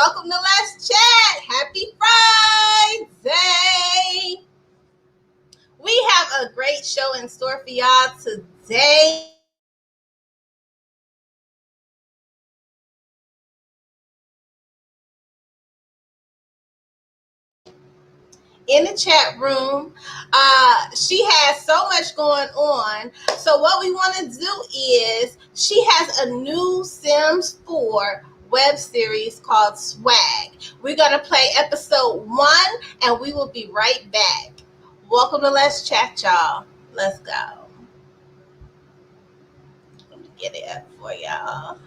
welcome to Let's Chat. Happy Friday. a great show in store for y'all today. In the chat room. She has so much going on. So what we want to do is she has a new Sims 4 web series called Swag. We're going to play episode 1 and we will be right back. Welcome to Let's Chat, y'all. Let's go. Let me get it up for y'all.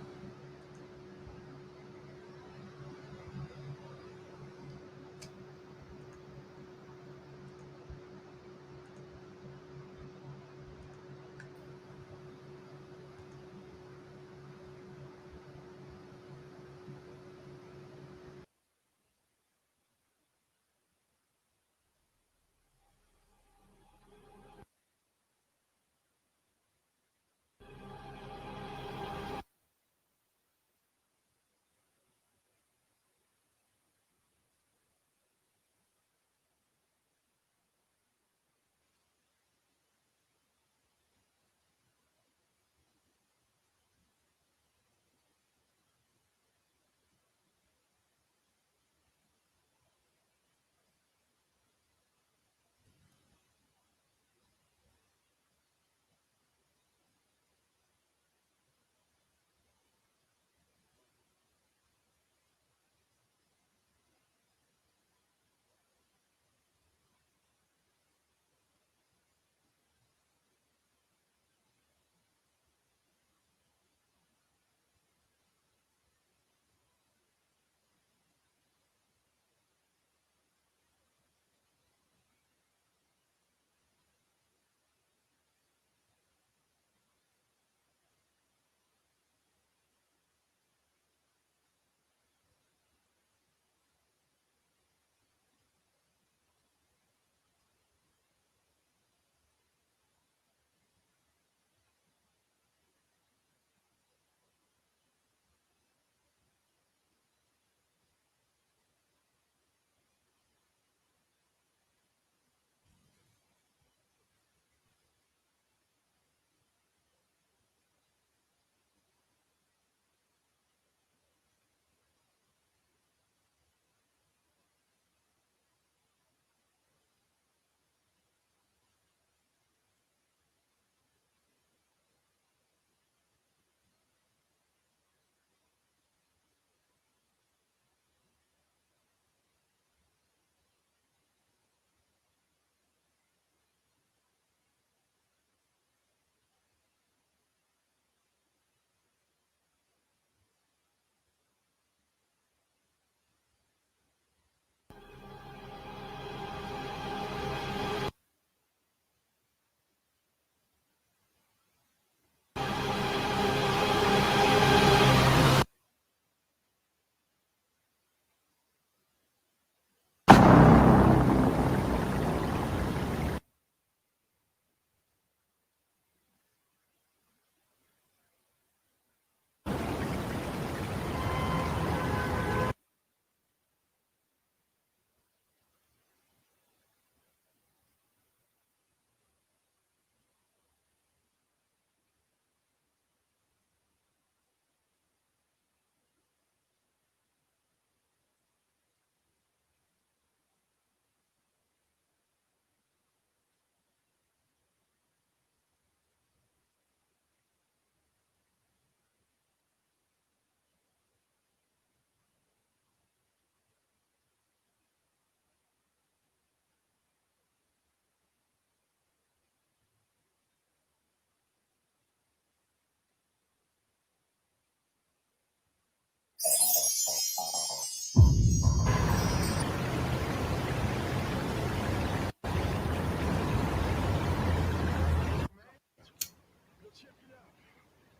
Check it out.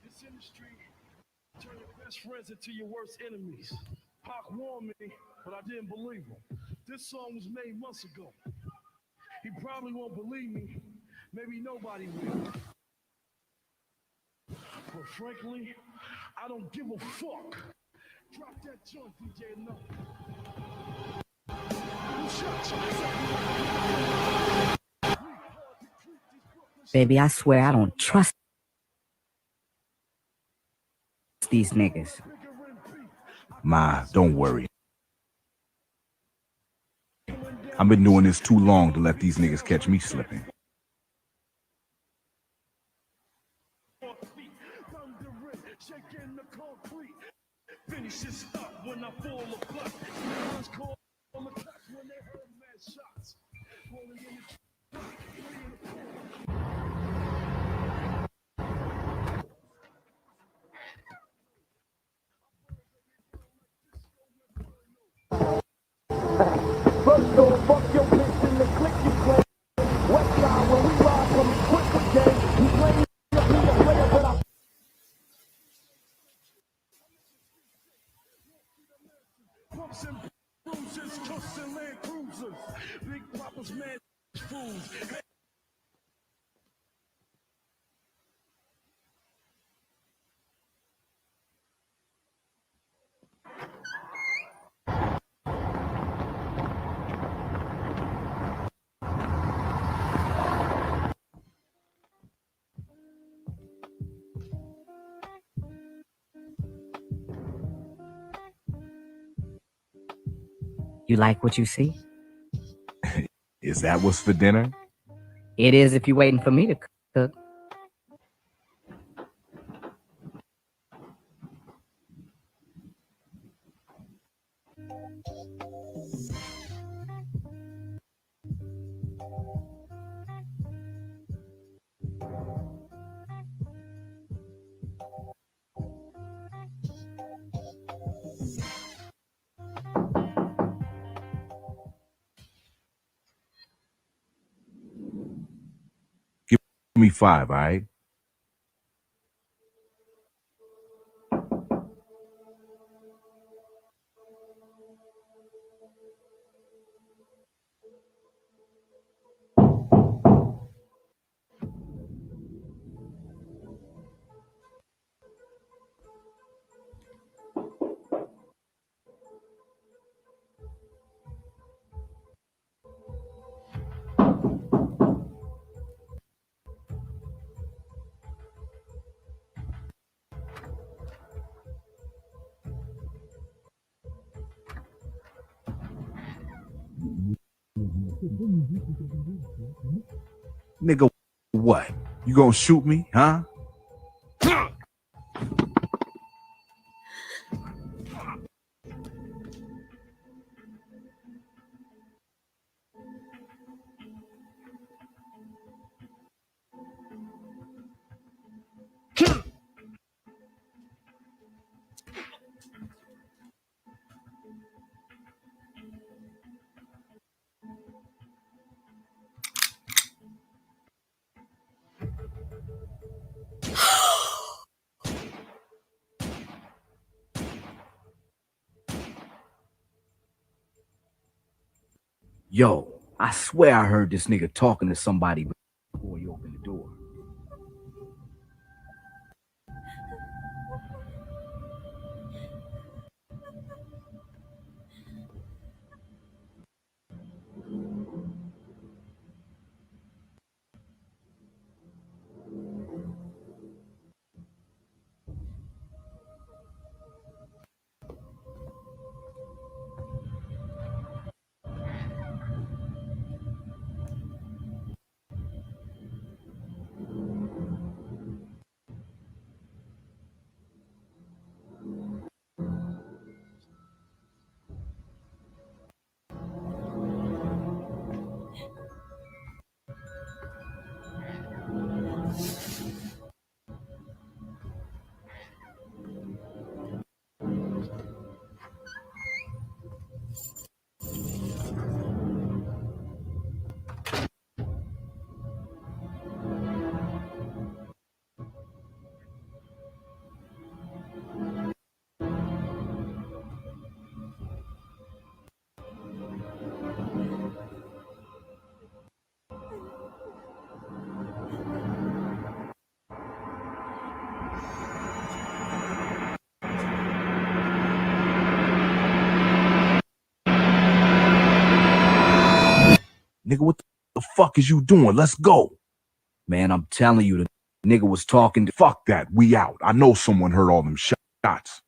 This industry turn your best friends into your worst enemies. Pac warned me, but I didn't believe him. This song was made months ago. He probably won't believe me. Maybe nobody will. But frankly, I don't give a fuck. Drop that joint, DJ. No. Baby, I swear I don't trust these niggas. Ma, don't worry. I've been doing this too long to let these niggas catch me slipping. First don't fuck your bitch in the click you play. West side when we ride from the quick with gang. You claim to be a player, but I Bumps and bruises, cuffs and Land Cruisers. Big Papa's mad fools. You like what you see? Is that what's for dinner? It is if you're waiting for me to cook. Give me 5, all right? Nigga, what? You gonna shoot me, huh? Yo, I swear I heard this nigga talking to somebody before he opened the door. Nigga, what the fuck is you doing? Let's go. Man, I'm telling you, the nigga was talking to. Fuck that. We out. I know someone heard all them shots.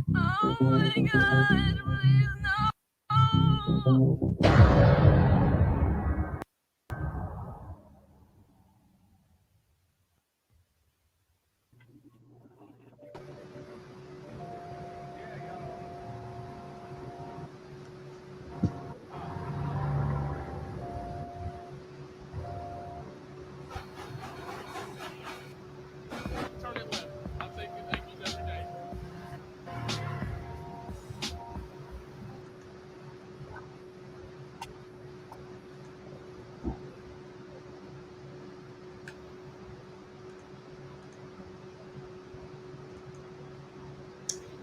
Oh my God, please no. Turn it left. I take good angles every day.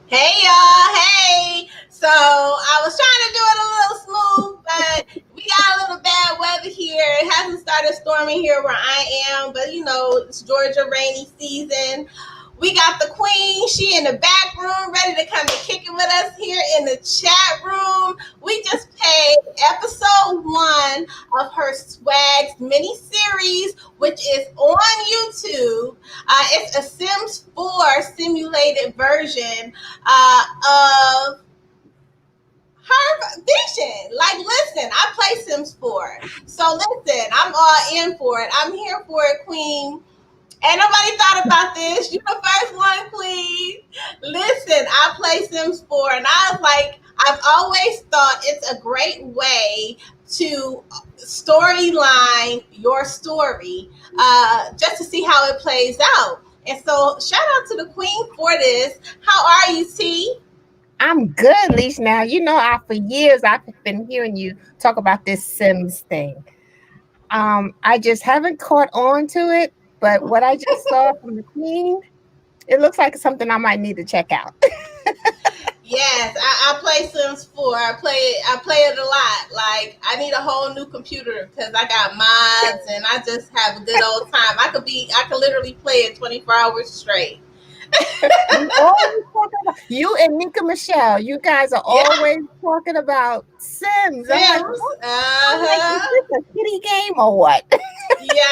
Hey y'all, hey. So I was trying to do it a little smooth, but we got a little bad weather here. It hasn't started storming here where I am, but you know, it's Georgia rainy season. We got the queen. She in the back room, ready to come and kick it with us here in the chat room. We just played episode 1 of her Swags mini series, which is on YouTube. It's a Sims 4 simulated version of her vision. Like, listen, I play Sims 4. So listen, I'm all in for it. I'm here for it, queen. Ain't nobody thought about this. You the first one, queen. Listen, I play Sims 4, and I was like, I've always thought it's a great way to storyline your story, just to see how it plays out. And so, shout out to the queen for this. How are you, T? I'm good, Lissha. Now, for years I've been hearing you talk about this Sims thing. I just haven't caught on to it, but what I just saw from the Queen, it looks like something I might need to check out. Yes, I play Sims 4. I play it a lot. Like, I need a whole new computer because I got mods and I just have a good old time. I could literally play it 24 hours straight. You and Nika Michelle, you guys are always talking about Sims. Sims. I'm like, is this a kitty game or what? Yeah.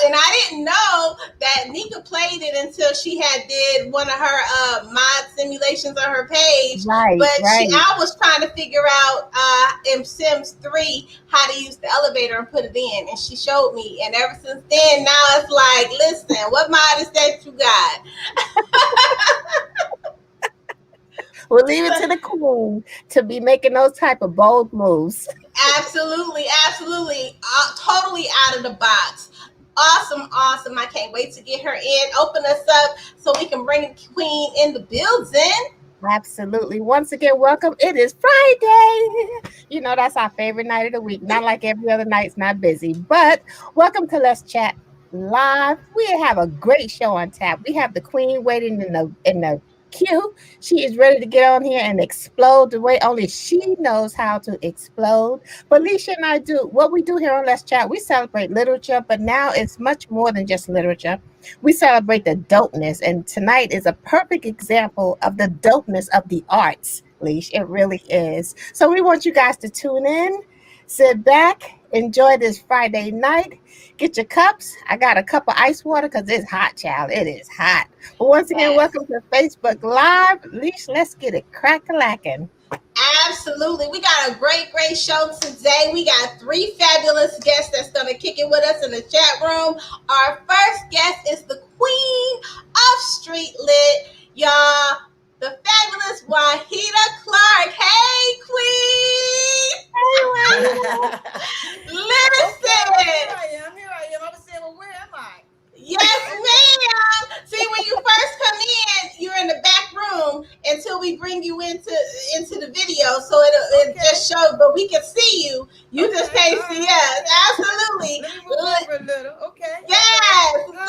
And I didn't know that Nika played it until she had did one of her mod simulations on her page. Right, but right. I was trying to figure out in Sims 3 how to use the elevator and put it in, and she showed me. And ever since then, now it's like, listen, what mod is that you got? We'll leave it to the queen to be making those type of bold moves. Absolutely. Totally out of the box. Awesome. I can't wait to get her in. Open us up so we can bring the queen in the building. Absolutely. Once again, welcome. It is Friday. That's our favorite night of the week. Not like every other night's not busy, but welcome to Let's Chat Live. We have a great show on tap. We have the queen waiting in the queue. She is ready to get on here and explode the way only she knows how to explode. But Lissha and I do what we do here on Let's Chat. We celebrate literature, but now it's much more than just literature. We celebrate the dopeness, and tonight is a perfect example of the dopeness of the arts, Lissha. It really is. So we want you guys to tune in, sit back, enjoy this Friday night. Get your cups. I got a cup of ice water because it's hot, child. It is hot. But once again, welcome to Facebook Live. Lissha, let's get it crack-a-lacking. Absolutely. We got a great show today. We got 3 fabulous guests that's going to kick it with us in the chat room. Our first guest is the queen of Street Lit, y'all, the fabulous Wahida Clark. Hey, queen. video, so it just shows, but we can see you. You just can't see us. Absolutely. Let me move over a little. Okay. Yes. Listen.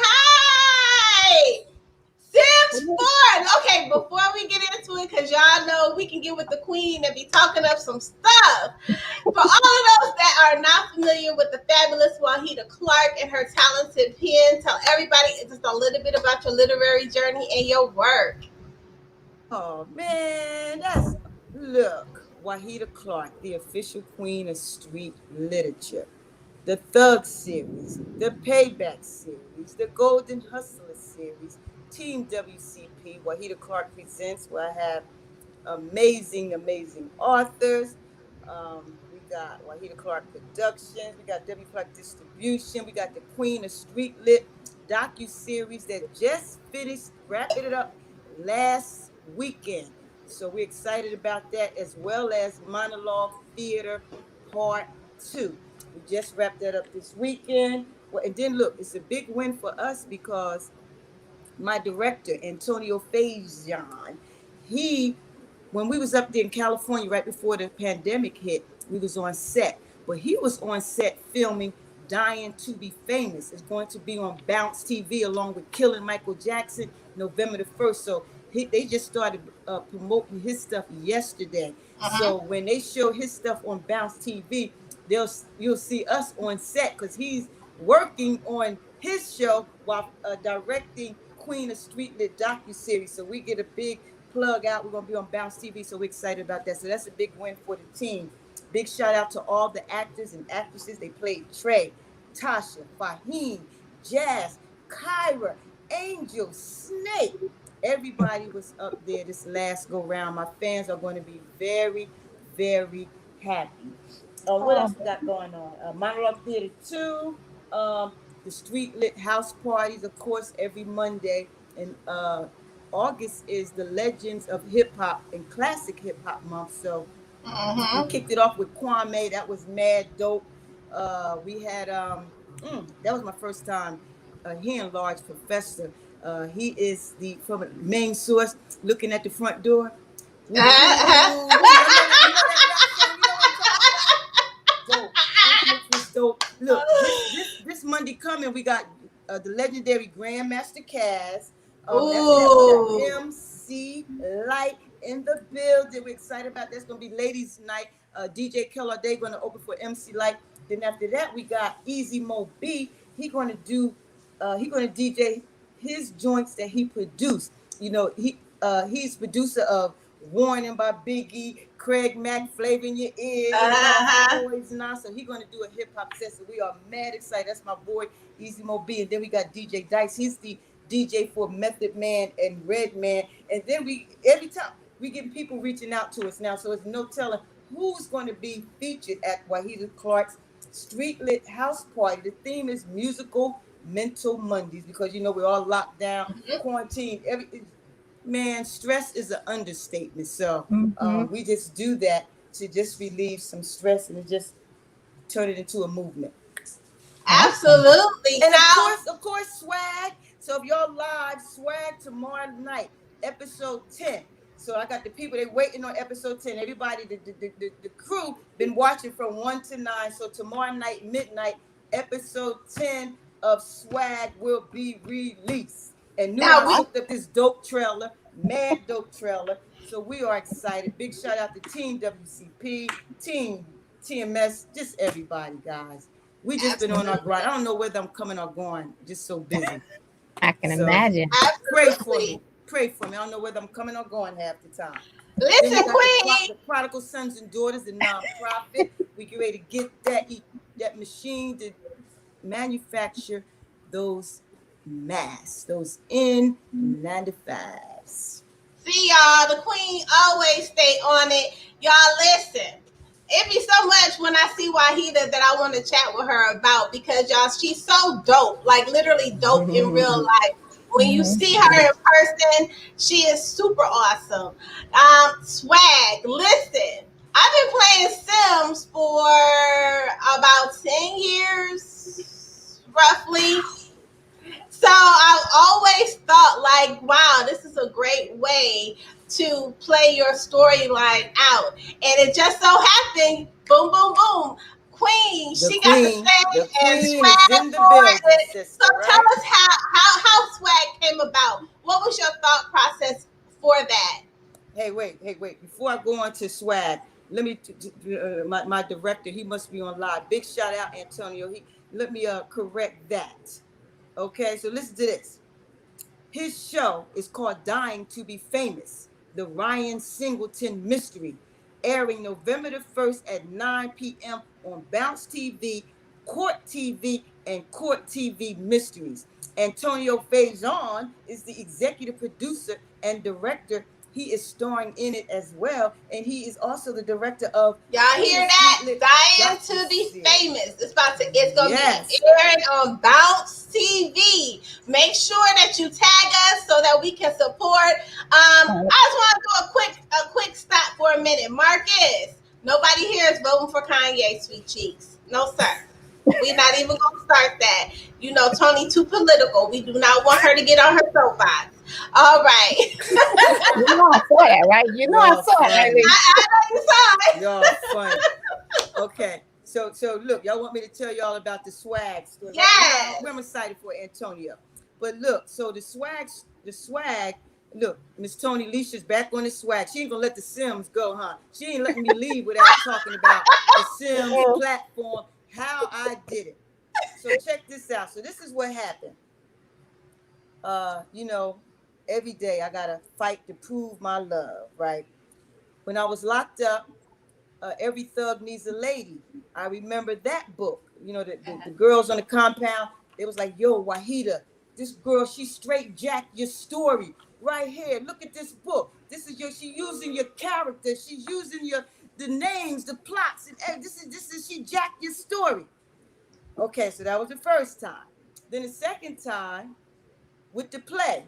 Hi. Sims Ford. Okay, before we get into it, because y'all know we can get with the queen and be talking up some stuff. For all of those that are not familiar with the fabulous Wahida Clark and her talented pen, tell everybody just a little bit about your literary journey and your work. Oh man, look, Wahida Clark, the official queen of street literature. The Thug series, the Payback series, the Golden Hustler series, Team WCP, Wahida Clark Presents, where I have amazing authors. We got Wahida Clark Productions, we got W Clark Distribution, we got the Queen of Street Lit docu-series that just finished wrapping it up last weekend. So we're excited about that, as well as Monologue Theater Part 2. We just wrapped that up this weekend. Well, and then look, it's a big win for us because my director, Antonio Faison, when we was up there in California right before the pandemic hit, we was on set. But he was on set filming Dying to Be Famous. It's going to be on Bounce TV along with Killing Michael Jackson, November the 1st. So they just started promoting his stuff yesterday. So when they show his stuff on Bounce TV, you'll see us on set because he's working on his show while directing Queen of Street Lit docu-series. So we get a big plug out. We're going to be on Bounce TV, so we're excited about that. So that's a big win for the team. Big shout out to all the actors and actresses. They played Trey, Tasha, Fahim, Jazz, Kyra, Angel, Snake. Everybody was up there this last go round. My fans are going to be very, very happy. What else we got going on? Monologue Theater 2, the Street Lit House Parties, of course, every Monday. And August is the Legends of Hip Hop and Classic Hip Hop Month. So we kicked it off with Kwame. That was mad dope. We had, that was my first time hearing Large Professor. He is from the main source, looking at the front door. You know dope. Look, this Monday coming, we got the legendary Grandmaster Kaz. MC Light in the building. We're excited about that's gonna be ladies' night. DJ Keller Day gonna open for MC Light. Then after that, we got Easy Mo B. He gonna DJ his joints that he produced. You know, he's producer of Warning by Biggie, Craig Mack, Flavor in Your Ear, Boys Now. So he's gonna do a hip hop set. So we are mad excited. That's my boy Easy Mo B. And then we got DJ Dice. He's the DJ for Method Man and Redman. And then every time we get people reaching out to us now. So it's no telling who's going to be featured at Wahida Clark's Street Lit House Party. The theme is Musical Mental Mondays because, you know, we're all locked down, quarantined. Man, stress is an understatement. So we just do that to just relieve some stress and just turn it into a movement. Absolutely. And of course, swag. So if y'all live, swag tomorrow night, episode 10. So I got the people, they waiting on episode 10. Everybody, the crew been watching from 1 to 9. So tomorrow night, midnight, episode 10 of Swag will be released. And now we hooked up this dope trailer, mad dope trailer. So we are excited. Big shout out to Team WCP, Team TMS, just everybody, guys. We just been on our grind. I don't know whether I'm coming or going. Just so busy. I can imagine. Pray for me. Pray for me. I don't know whether I'm coming or going half the time. Listen, Queen. The Prodigal Sons and Daughters, the nonprofit. We get ready to get that machine to manufacture those masks, those N95s. See, y'all, the Queen always stay on it. Y'all listen. It be so much when I see Wahida that I want to chat with her about because, y'all, she's so dope, like literally dope in real life. When you see her in person, she is super awesome. Swag, listen, I've been playing Sims for about 10 years, roughly. So I've always thought like, wow, this is a great way to play your storyline out. And it just so happened, boom, boom, boom. Queen, she got the stage and is Swag in the for building, it. sister, So tell right? us how Swag came about. What was your thought process for that? Hey, wait. Before I go on to Swag, let me my director, he must be on live. Big shout out, Antonio. Let me correct that. Okay, so listen to this. His show is called Dying to Be Famous, the Ryan Singleton Mystery, airing November the 1st at 9 p.m. on Bounce TV, Court TV, and Court TV Mysteries. Antonio Faison is the executive producer and director. He is starring in it as well, and he is also the director of. Y'all hear that? Dying to Be Famous. It's gonna be airing on Bounce TV. Make sure that you tag us so that we can support. I just want to do a quick stop for a minute. Marcus, nobody here is voting for Kanye, sweet cheeks. No, sir. We're not even gonna start that. You know, Toni too political. We do not want her to get on her soapbox. All right. You know I saw that, right? You know I saw it. I know you saw it. Y'all funny. Okay. So look, y'all want me to tell y'all about the Swag story? Yes. I'm excited for Antonio. But look, so the swag, look, Miss Toni Lissha's back on the Swag. She ain't gonna let the Sims go, huh? She ain't letting me leave without talking about the Sims platform, how I did it. So check this out. So this is what happened. You know, every day I gotta fight to prove my love, right? When I was locked up, Every Thug Needs a Lady. I remember that book. You know, the girls on the compound, it was like, yo, Wahida, this girl, she straight jacked your story right here. Look at this book. This is she using your character. She's using the names, the plots, and this is she jacked your story. Okay, so that was the first time. Then the second time, with the play,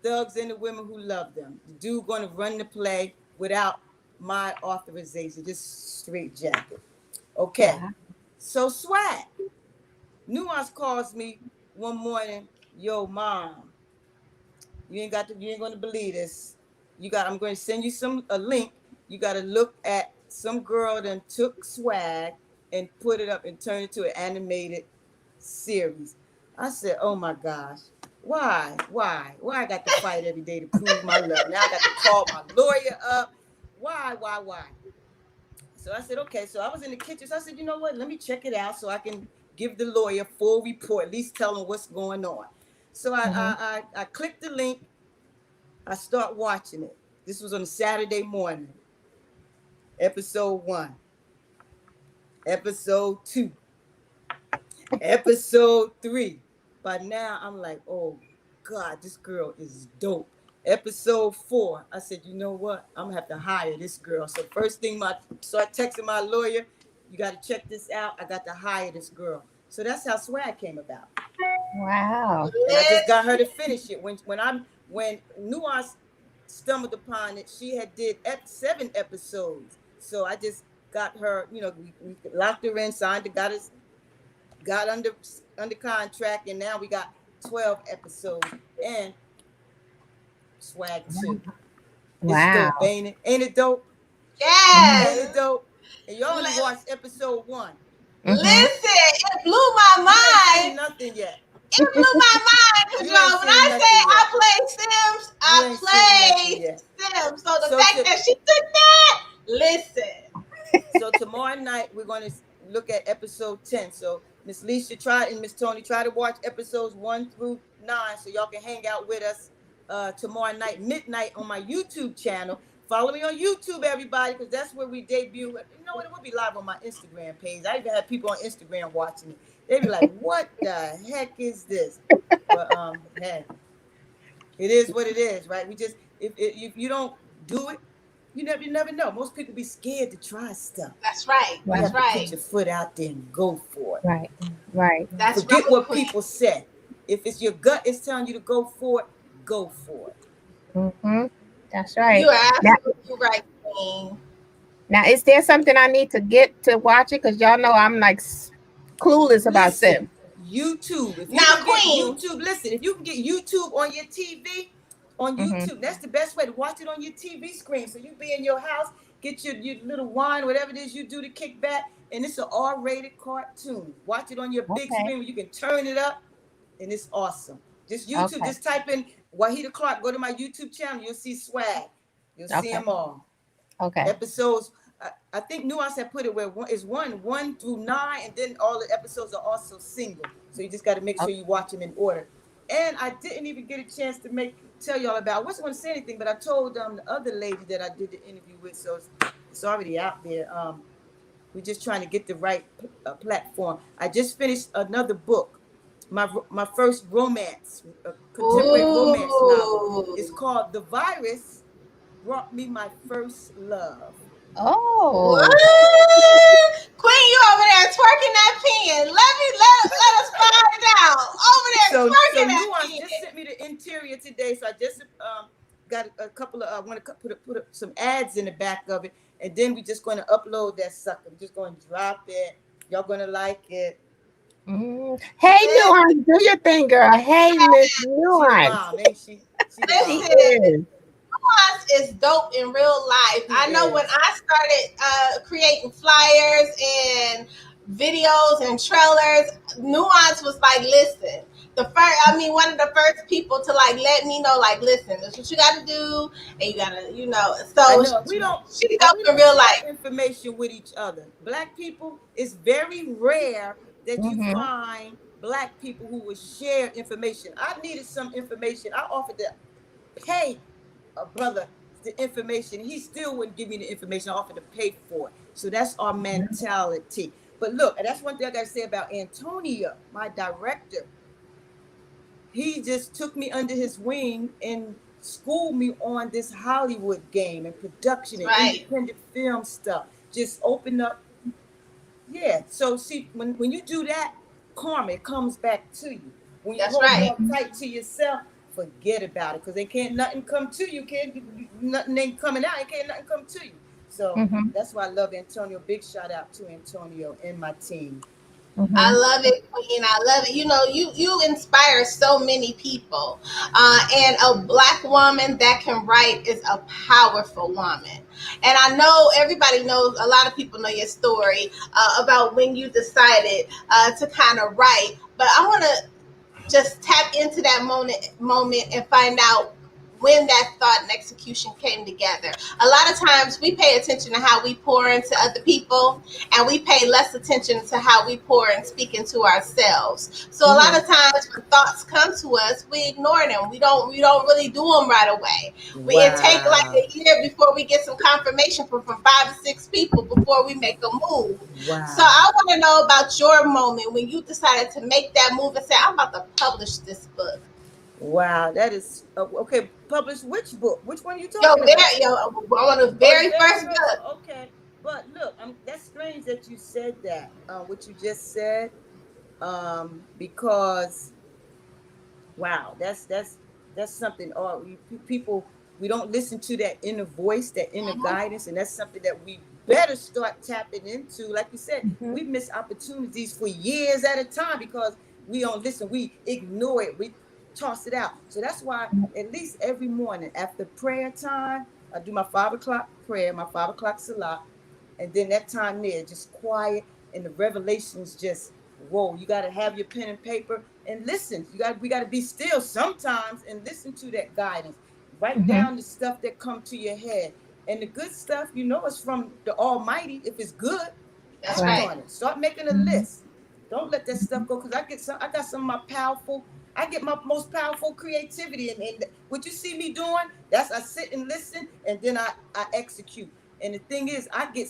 Thugs and the Women Who Love Them. The dude going to run the play without my authorization, just straight jacket. Okay, so Swag. Nuance calls me one morning, yo, mom, you ain't going to believe this. I'm going to send you a link. You got to look at some girl that took Swag and put it up and turn it to an animated series. I said, oh my gosh, why I got to fight every day to prove my love? Now I got to call my lawyer up. Why? So I said, okay. So I was in the kitchen. So I said, you know what? Let me check it out so I can give the lawyer full report, at least tell him what's going on. So I clicked the link. I start watching it. This was on a Saturday morning. Episode 1. Episode 2. Episode 3. By now, I'm like, oh, God, this girl is dope. Episode 4, I said, you know what? I'm going to have to hire this girl. So first thing, start texting my lawyer, you got to check this out. I got to hire this girl. So that's how Swag came about. Wow. And I just got her to finish it. When Nuance stumbled upon it, she had did 7 episodes. So I just got her, you know, we locked her in, signed, got under contract, and now we got 12 episodes and Swag 2. Wow. It's dope, ain't it? Ain't it dope? Yes. Ain't it dope? And y'all only watched episode 1. Listen, it blew my mind. You ain't seen nothing yet. It blew my mind, y'all. When I say I played Sims, I played Sims. So the fact that she took that, listen. So tomorrow night we're going to look at episode 10. So Miss Lissha and Miss Toni try to watch episodes 1 through 9 so y'all can hang out with us tomorrow night, midnight on my YouTube channel. Follow me on YouTube, everybody, because that's where we debut. You know what? It will be live on my Instagram page. I even have people on Instagram watching it. They be like, what the heck is this? But hey, it is what it is, right? We just, if you don't do it, you never know. Most people be scared to try stuff. That's right. You have to put your foot out there and go for it. Right. That's Forget what people say. If it's your gut is telling you to go for it, go for it. Mm-hmm. That's right. You are absolutely right, Queen. Now, is there something I need to get to watch it? Because y'all know I'm like clueless about Sims. YouTube. If you now, can Queen. get YouTube, listen, if you can get YouTube on your TV, on YouTube. That's the best way to watch it on your TV screen. So you be in your house, get your little wine, whatever it is you do to kick back, and it's an R-rated cartoon. Watch it on your big screen where you can turn it up, and it's awesome. Just YouTube, just type in Wahida Clark, go to my YouTube channel, you'll see swag. You'll see them all. Episodes, I think Nuance had put it where it's 1 through 9, and then all the episodes are also single. So you just got to make sure you watch them in order. And I didn't even get a chance to tell y'all about. I wasn't going to say anything, but I told the other lady that I did the interview with, so it's already out there. We're just trying to get the right platform. I just finished another book, my first romance, contemporary romance novel. It's called The Virus Brought Me My First Love. Oh, what? Queen, you over there twerking that pen. Let us find out. Over there twerking that pen. Just sent me the interior today, so I just got a couple of. I want to put up some ads in the back of it, and then we're just going to upload that sucker. I'm just going to drop it. Y'all going to like it. Hey, Nuance, do your thing, girl. Hey, Miss Nuance. She is. Nuance is dope in real life. I know when I started creating flyers and videos and trailers, Nuance was like, listen, one of the first people to like let me know, like, listen, this is what you gotta do, and you gotta, so we don't in real life information with each other. Black people, it's very rare that you find Black people who will share information. I needed some information. I offered to pay a brother the information. He still wouldn't give me the information. I offered to pay for it. So that's our mentality. But look, and that's one thing I got to say about Antonio, my director. He just took me under his wing and schooled me on this Hollywood game and production and independent film stuff. Just open up. Yeah. So see, when you do that, karma, it comes back to you. When you hold on tight to yourself, forget about it, because nothing come to you. Nothing ain't coming out. Nothing come to you. So that's why I love Antonio. Big shout out to Antonio and my team. I love it, Queen. I love it. You inspire so many people. And a Black woman that can write is a powerful woman. And I know everybody knows, a lot of people know your story about when you decided to kind of write. But I want to just tap into that moment and find out when that thought and execution came together. A lot of times we pay attention to how we pour into other people, and we pay less attention to how we pour and speak into ourselves. So a lot of times when thoughts come to us, we ignore them. We don't really do them right away. It takes like a year before we get some confirmation from 5 to 6 people before we make a move. Wow. So I want to know about your moment when you decided to make that move and say, I'm about to publish this book. Wow, that is okay. Publish which book? Which one are you talking about? One of the very first book. Okay, but look, that's strange that you said that. What you just said, because wow, that's something. People, we don't listen to that inner voice, that inner guidance, and that's something that we better start tapping into. Like you said, we miss opportunities for years at a time because we don't listen. We ignore it. We toss it out. So that's why at least every morning after prayer time, I do my 5 o'clock prayer, my 5 o'clock salat, and then that time there, just quiet, and the revelations just roll. You got to have your pen and paper and listen. We got to be still sometimes and listen to that guidance. Write down the stuff that come to your head, and the good stuff, it's from the Almighty. If it's good, that's right. On it. Start making a list. Don't let that stuff go, because I got some of my powerful. I get my most powerful creativity, and what you see me doing, I sit and listen, and then I execute. And the thing is, I get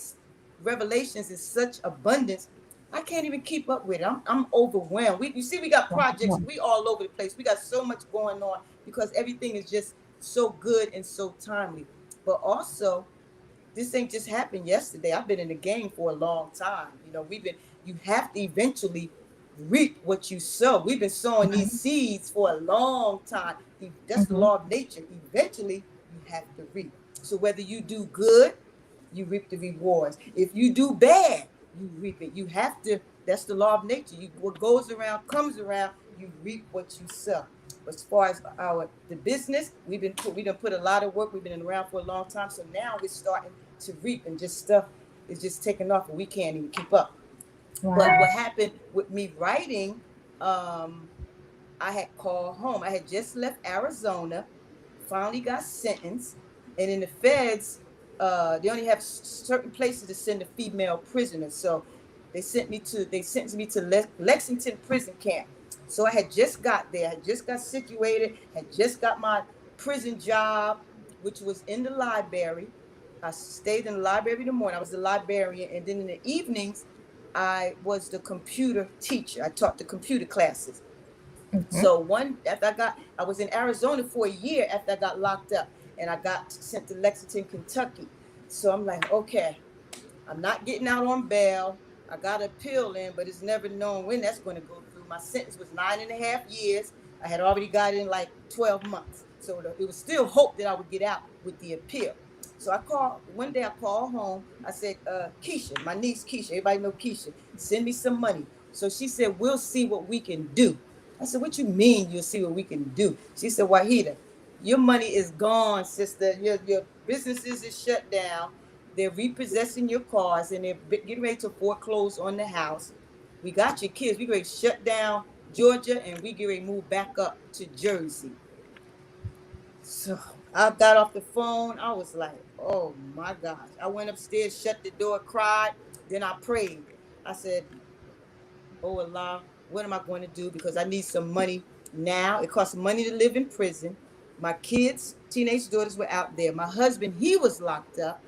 revelations in such abundance, I can't even keep up with it. I'm overwhelmed. We got projects, we all over the place. We got so much going on because everything is just so good and so timely. But also, this ain't just happened yesterday. I've been in the game for a long time. You have to eventually reap what you sow. We've been sowing these seeds for a long time. That's the law of nature. Eventually, you have to reap. So whether you do good, you reap the rewards. If you do bad, you reap it. You have to. That's the law of nature. What goes around comes around. You reap what you sow. As far as the business, we done put a lot of work. We've been around for a long time, so now we're starting to reap, and just stuff is just taking off, and we can't even keep up. Wow. But what happened with me writing, I had called home. I had just left Arizona, finally got sentenced, and in the feds, they only have certain places to send a female prisoner. So they sentenced me to Lexington prison camp. So I had just got there, had just got situated, had just got my prison job, which was in the library. I stayed in the library in the morning. I was the librarian, and then in the evenings, I was the computer teacher. I taught the computer classes. So I was in Arizona for a year after I got locked up, and I got sent to Lexington, Kentucky. So I'm like, okay, I'm not getting out on bail. I got an appeal in, but it's never known when that's going to go through. My sentence was 9.5 years. I had already got in like 12 months. So it was still hope that I would get out with the appeal. So one day I called home. I said, Keisha, my niece Keisha, everybody know Keisha, send me some money. So she said, we'll see what we can do. I said, what you mean you'll see what we can do? She said, Wahida, your money is gone, sister. Your businesses is shut down. They're repossessing your cars, and they're getting ready to foreclose on the house. We got your kids. We ready to shut down Georgia, and we get ready to move back up to Jersey. So I got off the phone. I was like, oh my gosh. I went upstairs, shut the door, cried. Then I prayed. I said, oh Allah, what am I going to do? Because I need some money now. It costs money to live in prison. My kids, teenage daughters were out there. My husband, he was locked up.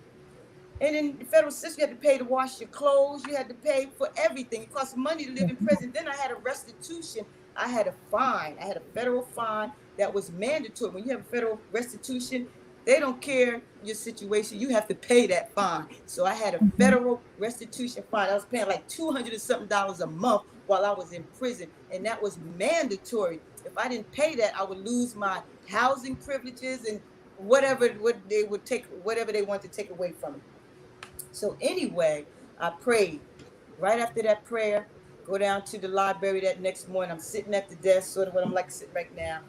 And in the federal system, you had to pay to wash your clothes. You had to pay for everything. It cost money to live in prison. Then I had a restitution. I had a fine. I had a federal fine that was mandatory. When you have a federal restitution, they don't care your situation. You have to pay that fine. So I had a federal restitution fine. I was paying like $200 and something a month while I was in prison. And that was mandatory. If I didn't pay that, I would lose my housing privileges and whatever they want to take away from me. So anyway, I prayed. Right after that prayer, go down to the library that next morning. I'm sitting at the desk, sort of what I'm like sitting right now.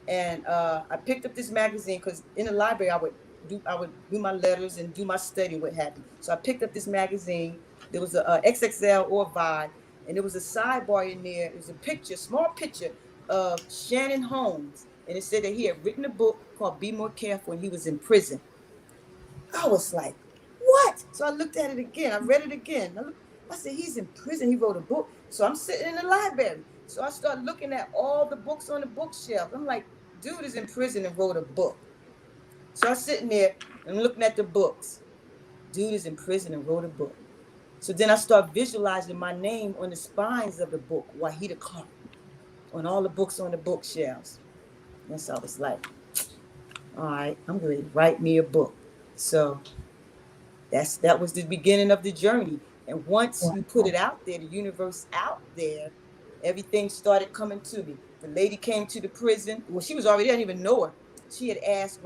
And I picked up this magazine because in the library I would do my letters and do my study, what have you. So I picked up this magazine. There was a XXL or Vibe, and there was a sidebar in there. It was a picture, small picture of Shannon Holmes, and it said that he had written a book called Be More Careful, and he was in prison. I was like, what? So I looked at it again. I read it again. I said, he's in prison. He wrote a book. So I'm sitting in the library. So I started looking at all the books on the bookshelf. I'm like, dude is in prison and wrote a book. So I'm sitting there and looking at the books. Dude is in prison and wrote a book. So then I start visualizing my name on the spines of the book, Wahida Clark, on all the books on the bookshelves. And so I was like, all right, I'm going to write me a book. So that was the beginning of the journey. And once you put it out there, the universe out there, everything started coming to me. The lady came to the prison. Well, she was already, I didn't even know her. She had asked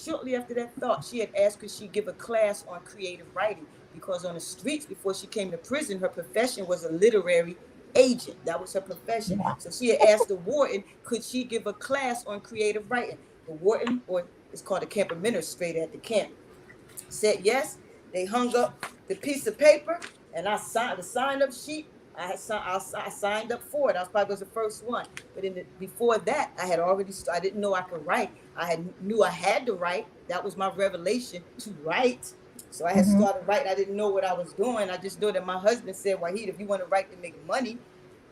shortly after that thought, she had asked could she give a class on creative writing, because on the streets before she came to prison, her profession was a literary agent. That was her profession. So she had asked the warden, could she give a class on creative writing? The warden, or it's called a camp administrator at the camp, said yes. They hung up the piece of paper, and I signed the sign-up sheet. I signed up for it. I was the first one. But before that, I didn't know I could write. Knew I had to write. That was my revelation, to write. So I had started writing. I didn't know what I was doing. I just knew that my husband said, Wahida, if you want to write to make money,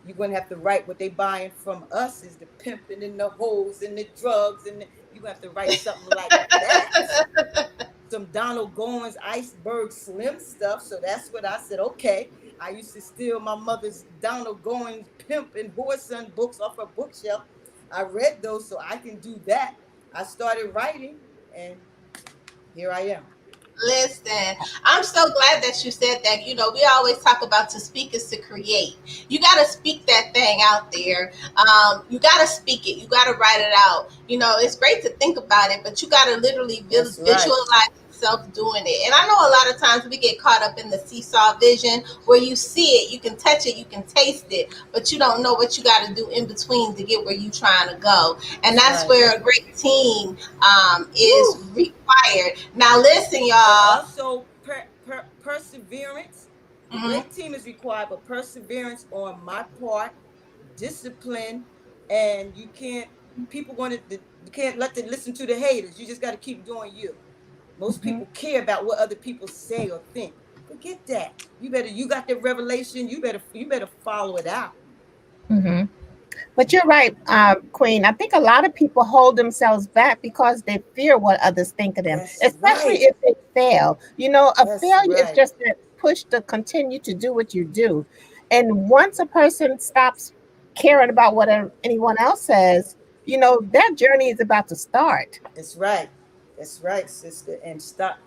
you're going to have to write. What they buying from us is the pimping and the hoes and the drugs. And you're going to have to write something like that. Some Donald Goins Iceberg Slim stuff. So that's what I said, okay. I used to steal my mother's Donald Goins Pimp and Whoreson books off her bookshelf. I read those, so I can do that. I started writing, and here I am. Listen, I'm so glad that you said that. You know, we always talk about to speak is to create. You got to speak that thing out there. You got to speak it. You got to write it out. You know, it's great to think about it, but you got to literally visualize it yourself doing it. And I know a lot of times we get caught up in the seesaw vision where you see it, you can touch it, you can taste it, but you don't know what you got to do in between to get where you're trying to go. And that's Right. where a great team is Woo. required. Now, listen, And y'all. also perseverance. The Mhm. great team is required, but perseverance on my part, discipline, and you can't. People want to. You can't let them listen to the haters. You just got to keep doing you. Most people care about what other people say or think. Forget that. You better. You got the revelation. You better follow it out. Mm-hmm. But you're right, Queen. I think a lot of people hold themselves back because they fear what others think of them, That's especially right. if they fail. You know, a That's failure is right. just that push to continue to do what you do. And once a person stops caring about what anyone else says, you know, their journey is about to start. That's right. That's right, sister. And stop.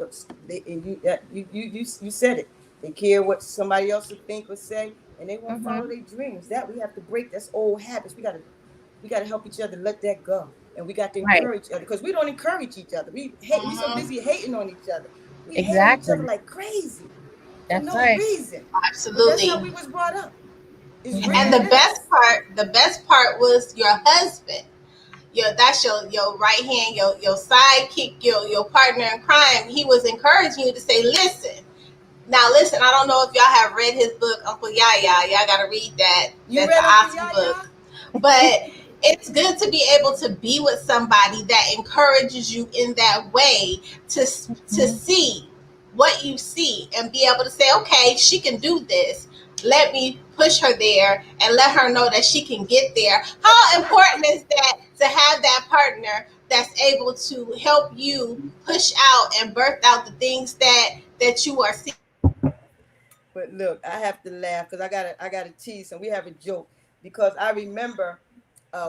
And you said it. They care what somebody else will think or say, and they won't follow Mm-hmm. their dreams. That we have to break. That's old habits. We gotta help each other let that go, and we got to Right. encourage each other because we don't encourage each other. We hate. We so Mhm. busy hating on each other. We hate on each other Exactly. like crazy for That's no right. reason. But that's how Absolutely. we was brought up. It's Mm-hmm. And real mess. the best part was your husband. That's your right hand, your sidekick, your partner in crime. He was encouraging you to say, listen. Now listen, I don't know if y'all have read his book, Uncle Yaya. Y'all gotta read that. You That's an read Uncle awesome book. Yaya? But it's good to be able to be with somebody that encourages you in that way to Mm-hmm. see what you see and be able to say, okay, she can do this. Let me push her there and let her know that she can get there. How important is that to have that partner that's able to help you push out and birth out the things that you are seeing? But look, I have to laugh because I gotta tease and we have a joke because I remember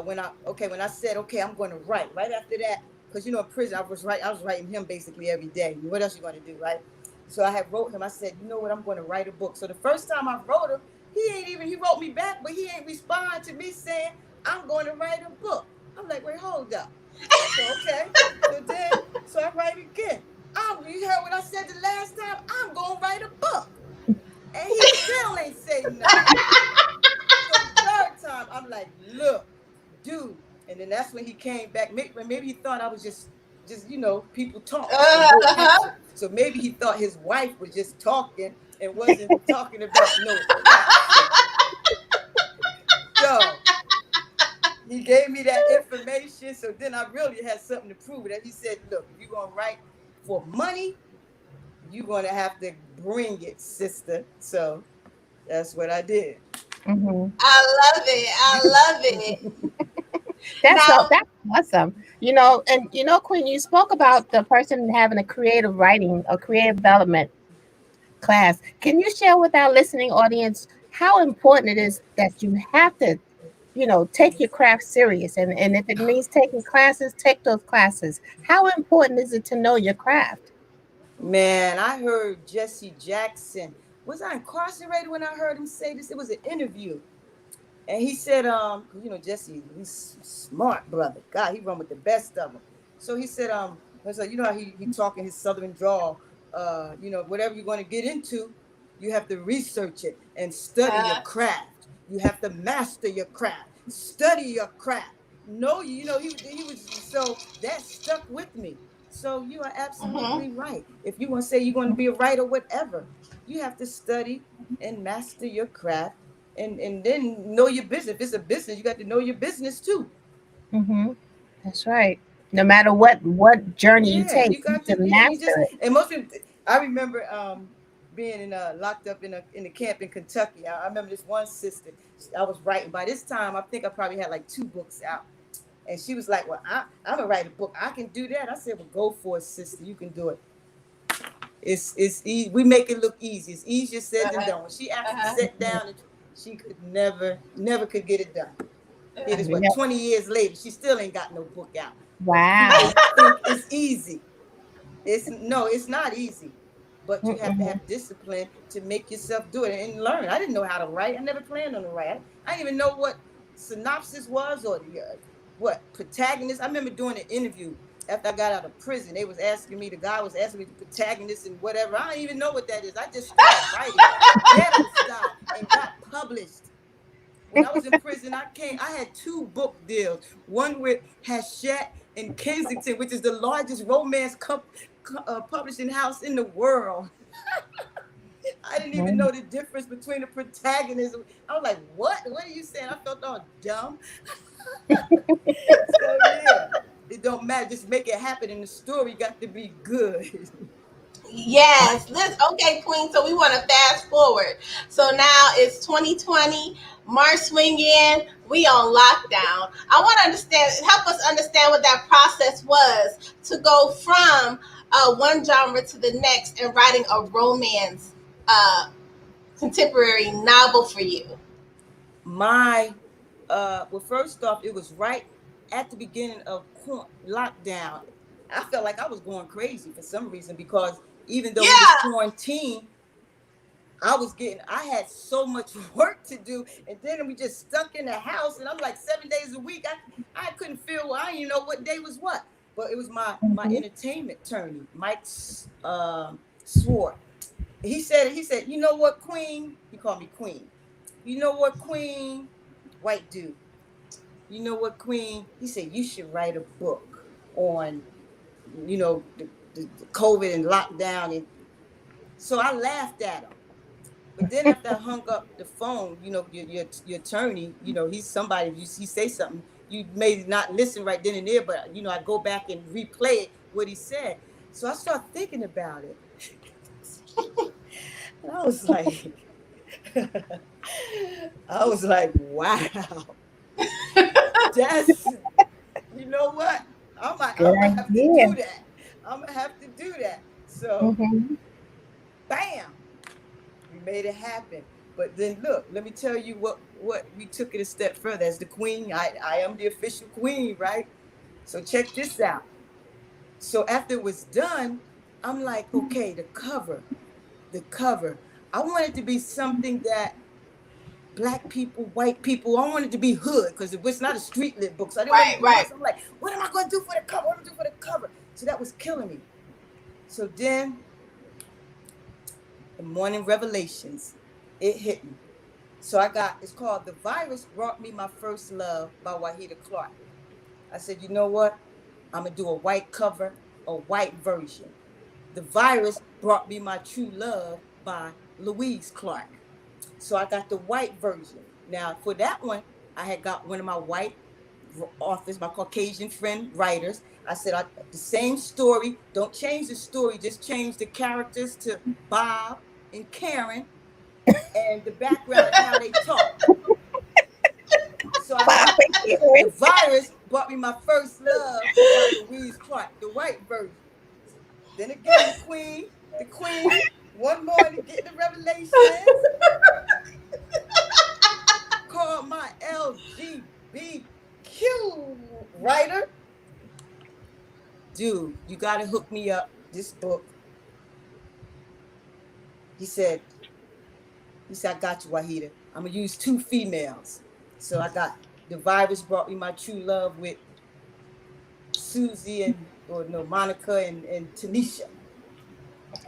when I said okay I'm going to write right after that because in prison I was writing him basically every day. What else you going to do, right? So I had wrote him. I said, you know what, I'm going to write a book. So the first time I wrote him, he wrote me back, but he ain't respond to me saying I'm going to write a book. I'm like, wait, hold up. So okay, so I write again. You heard what I said the last time? I'm gonna write a book. And he still ain't say nothing. So the third time, I'm like, look, dude. And then that's when he came back. Maybe he thought I was just people talk and no Uh-huh. action. So maybe he thought his wife was just talking and wasn't talking about no action. So he gave me that information. So then I really had something to prove it. He said, look, if you're going to write for money, you're going to have to bring it, sister. So that's what I did. Mm-hmm. I love it. I love it. Now, That's awesome. You know, and you know, Queen, you spoke about the person having a creative writing or creative development class. Can you share with our listening audience how important it is that you have to, you know, take your craft serious, and if it means taking classes, take those classes. How important is it to know your craft? Man, I heard Jesse Jackson. Was I incarcerated when I heard him say this? It was an interview. And he said, Jesse, he's smart, brother. God, he run with the best of them. So he said, so you know how he talking his southern drawl, whatever you're going to get into, you have to research it and study your uh, craft. You have to master your craft. Study your craft. No, he was so that stuck with me. So you are mhm. absolutely right. If you want to say you're going to be a writer, whatever, you have to study and master your craft and then know your business. If it's a business, you got to know your business too. Mm-hmm. That's right. No matter what journey you Yeah, take, you you got to. can Yeah, you just master it. and most people. I remember being locked up in a camp in Kentucky. I remember this one sister. I was writing. By this time, I think I probably had like 2 books out. And she was like, "Well, I'm gonna write a book. I can do that." I said, "Well, go for it, sister. You can do it. It's easy. We make it look easy. It's easier said than Uh-huh. done." When she actually Uh-huh. sat down, and she could never could get it done. It is what Yeah. 20 years later, she still ain't got no book out. But Wow. people think it's easy. It's not easy. But you have to Mm-hmm. have discipline to make yourself do it and learn. I didn't know how to write. I never planned on to write. I didn't even know what synopsis was or the what protagonist. I remember doing an interview after I got out of prison, the guy was asking me the protagonist and whatever. I don't even know what that is. I just started writing ghetto style and got published. When I was in prison, I had 2 book deals. One with Hachette in Kensington, which is the largest romance publishing house in the world. I didn't even know the difference between the protagonists. I was like, what? What are you saying? I felt all dumb. So yeah, it don't matter. Just make it happen, and the story got to be good. Yes. Okay, Queen. So we want to fast forward. So now it's 2020. March swing in. We on lockdown. I want to help us understand what that process was to go from one genre to the next and writing a romance contemporary novel for you. Well, first off, it was right at the beginning of lockdown. I felt like I was going crazy for some reason because even though it was quarantine, I had so much work to do, and then we just stuck in the house, and I'm like 7 days a week. I couldn't feel. I didn't even know what day was what. But it was my entertainment attorney, Mike Swart. He said, you know what, Queen? He called me Queen. You know what, Queen? White dude. You know what, Queen? He said, you should write a book on, the COVID and lockdown. And so I laughed at him. But then after I hung up the phone, your attorney, he's somebody, he say something, you may not listen right then and there, but, I go back and replay what he said. So I started thinking about it. And I was like, wow. That's, you know what? I'm gonna have to do that. I'm gonna have to do that. So, bam, we made it happen. But then look, let me tell you what we took it a step further. As the queen, I am the official queen, right? So check this out. So after it was done, I'm like, okay, the cover. I want it to be something that Black people, white people, I want it to be hood because it's not a street lit book. So I didn't want it to be hood. So I'm like, what am I going to do for the cover? What am I going to do for the cover? So that was killing me. So then, the morning revelations, it hit me. So it's called The Virus Brought Me My First Love by Wahida Clark. I said, you know what? I'm going to do a white cover, a white version. The Virus Brought Me My True Love by Louise Clark. So I got the white version. Now, for that one, I had got one of my white authors, my Caucasian friend writers. I said, the same story, don't change the story, just change the characters to Bob and Karen and the background and how they talk. So I said, The Virus Brought Me My First Love by Louise Clark, the white version. Then again, the queen, one more to get the revelations. Called my LGBTQ writer. Dude, you got to hook me up. This book. He said, I got you, Wahida. I'm going to use 2 females. So I got The Virus Brought Me My True Love with Susie Monica and Tanisha.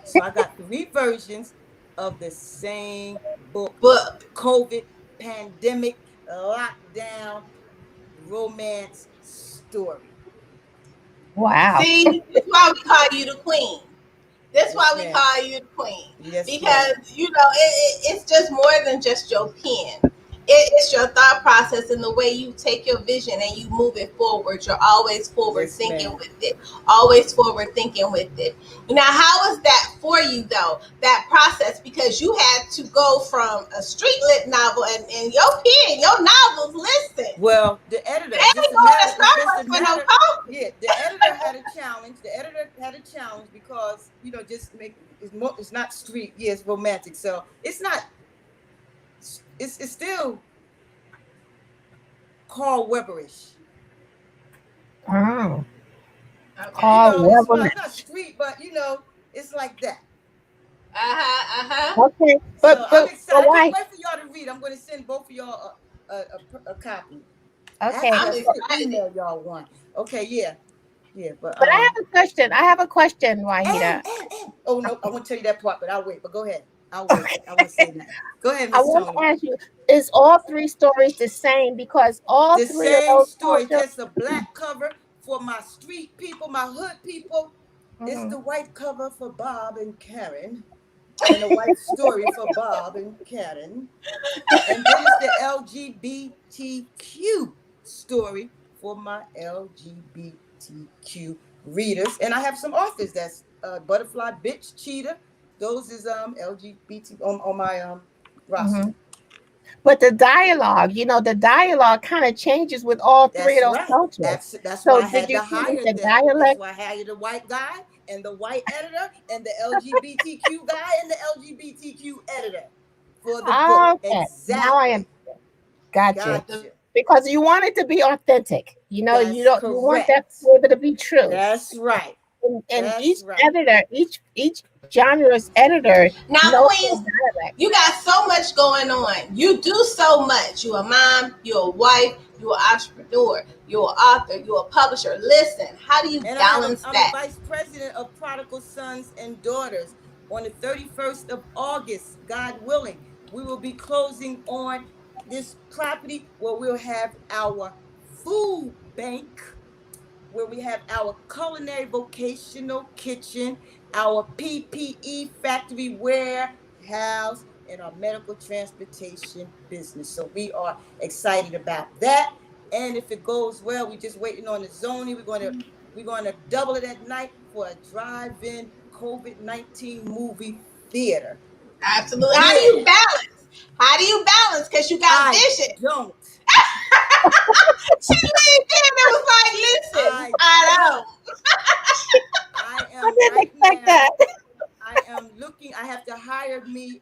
So I got 3 versions of the same book. COVID, pandemic, lockdown, romance story. Wow. See, that's why we call you the queen. That's why we call you the queen. Yes, because, it's just more than just your pen. It's your thought process and the way you take your vision and you move it forward. You're always forward thinking with it. Always forward thinking with it. Now, how was that for you, though, that process? Because you had to go from a street lit novel and your pen, your novels, listen. Well, the editor. The editor had a challenge. The editor had a challenge because, it's not street. Yeah, it's romantic. So it's not. It's still Carl Weberish. Oh. Okay. Carl Weber. It's not street, but it's like that. Okay, but I'm excited. why? I can't wait for y'all to read. I'm going to send both of y'all a copy. Okay. I'm excited. Email y'all one. Okay, yeah. Yeah, but But I have a question. Wahida. oh no, I won't tell you that part, but I'll wait. But go ahead. I'll wait. I won't say that. Go ahead, I Miss want Tony. to ask you, is all three stories the same? Because all The three of same those story, cultures. just a black cover for my street people, my hood people. It's Mhm. the white cover for Bob and Karen, and a white story for Bob and Karen. And then it's the LGBTQ story for my LGBTQ readers. And I have some authors. That's Butterfly Bitch Cheetah. Those is LGBT on my roster. Mhm. But the dialogue kind of changes with all three That's of those right. cultures. That's So why I did had you to change hire the them. That's dialect? why I hired the white guy and the white editor and the LGBTQ guy and the LGBTQ editor for the book. Okay, now I am Exactly. gotcha. Gotcha. Because you want it to be authentic. That's You want that to correct. be able to be true. That's right. And That's each right. editor, each genre's editor Now, knows their Queen, dialect. you got so much going on. You do so much. You're a mom, you're a wife, you're an entrepreneur, you're an author, you're a publisher. Listen, how do you And balance I'm the that? vice president of Prodigal Sons and Daughters. On the 31st of August, God willing, we will be closing on this property where we'll have our food bank, where we have our culinary vocational kitchen, our PPE factory warehouse, and our medical transportation business. So we are excited about that. And if it goes well, we're just waiting on the zoning. We're going to double it at night for a drive-in COVID-19 movie theater. Absolutely. How do Yeah, you balance? How do you balance? Because you got I vision. don't. She laid there and was like, listen, I I don't. don't. I I am didn't right expect that. now. I am looking. I have to hire me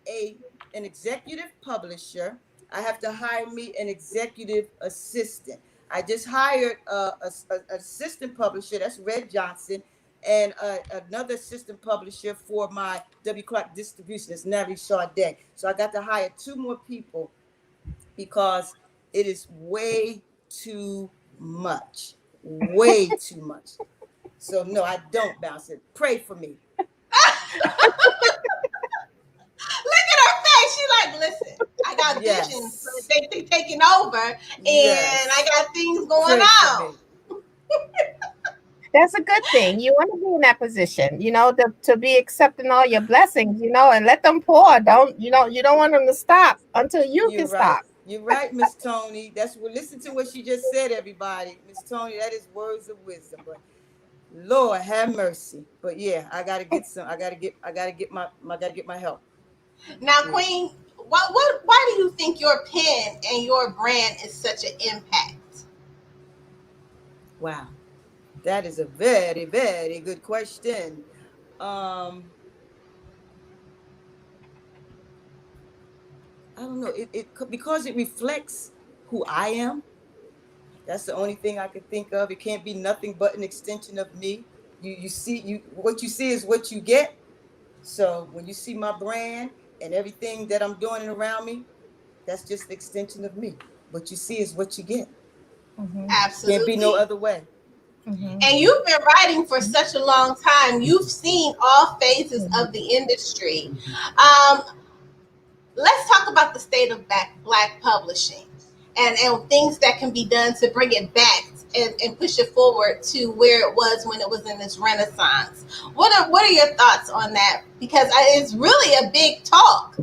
an executive publisher. I have to hire me an executive assistant. I just hired a assistant publisher. That's Red Johnson, and another assistant publisher for my W. Clark distribution. It's Nari Sade. So I got to hire two more people because it is way too much. Way too much. So no, I don't bounce it. Pray for me. Look at her face. She like, listen, I got visions. Yes. They taking over, and I Yes. got things going Pray for on. me. That's a good thing. You want to be in that position, to be accepting all your blessings, and let them pour. You don't want them to stop until you You're can right. stop. You're right, Miss Tony. That's what. Listen to what she just said, everybody. Miss Tony, that is words of wisdom. But Lord have mercy. But yeah, I gotta get some. I gotta get my help. Now, Yeah. Queen, why do you think your pen and your brand is such an impact? Wow, that is a very, very good question. Um, I don't know. Because it reflects who I am. That's the only thing I can think of. It can't be nothing but an extension of me. You see what you see is what you get. So when you see my brand and everything that I'm doing and around me, that's just the extension of me. What you see is what you get. Mhm, Can't be no Absolutely. other way. mhm, And you've been writing for such a long time. You've seen all phases mhm. of the industry. Um, let's talk about the state of black publishing and things that can be done to bring it back and push it forward to where it was when it was in this renaissance. What are your thoughts on that? Because it's really a big talk.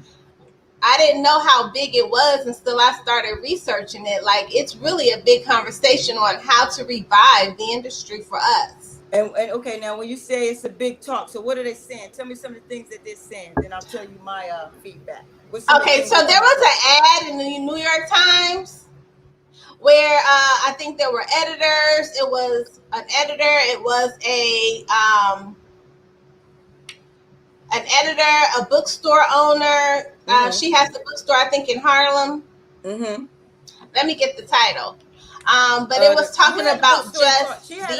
I didn't know how big it was until I started researching it. Like, it's really a big conversation on how to revive the industry for us. And okay, now when you say it's a big talk, so what are they saying? Tell me some of the things that they're saying, then I'll tell you my feedback. What's some of the Okay, things so that there they're was saying? an ad in the New York Times where I think there were editors. It was an editor. It was an editor, a bookstore owner. Mm-hmm. She has the bookstore, I think, in Harlem. Mm-hmm. Let me get the title. But it was You talking had the about bookstore in Harlem. just She had the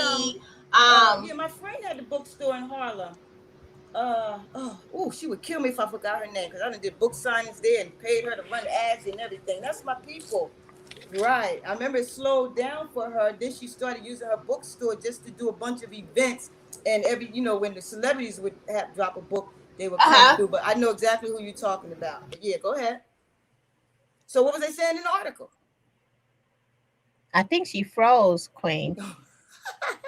yeah, my friend had the bookstore in Harlem. She would kill me if I forgot her name because I done did book signings there and paid her to run ads and everything. That's my people. Right. I remember it slowed down for her. Then she started using her bookstore just to do a bunch of events. And when the celebrities would have drop a book, they would come Uh-huh. through. But I know exactly who you're talking about. But yeah, go ahead. So what was they saying in the article? I think she froze, Queen.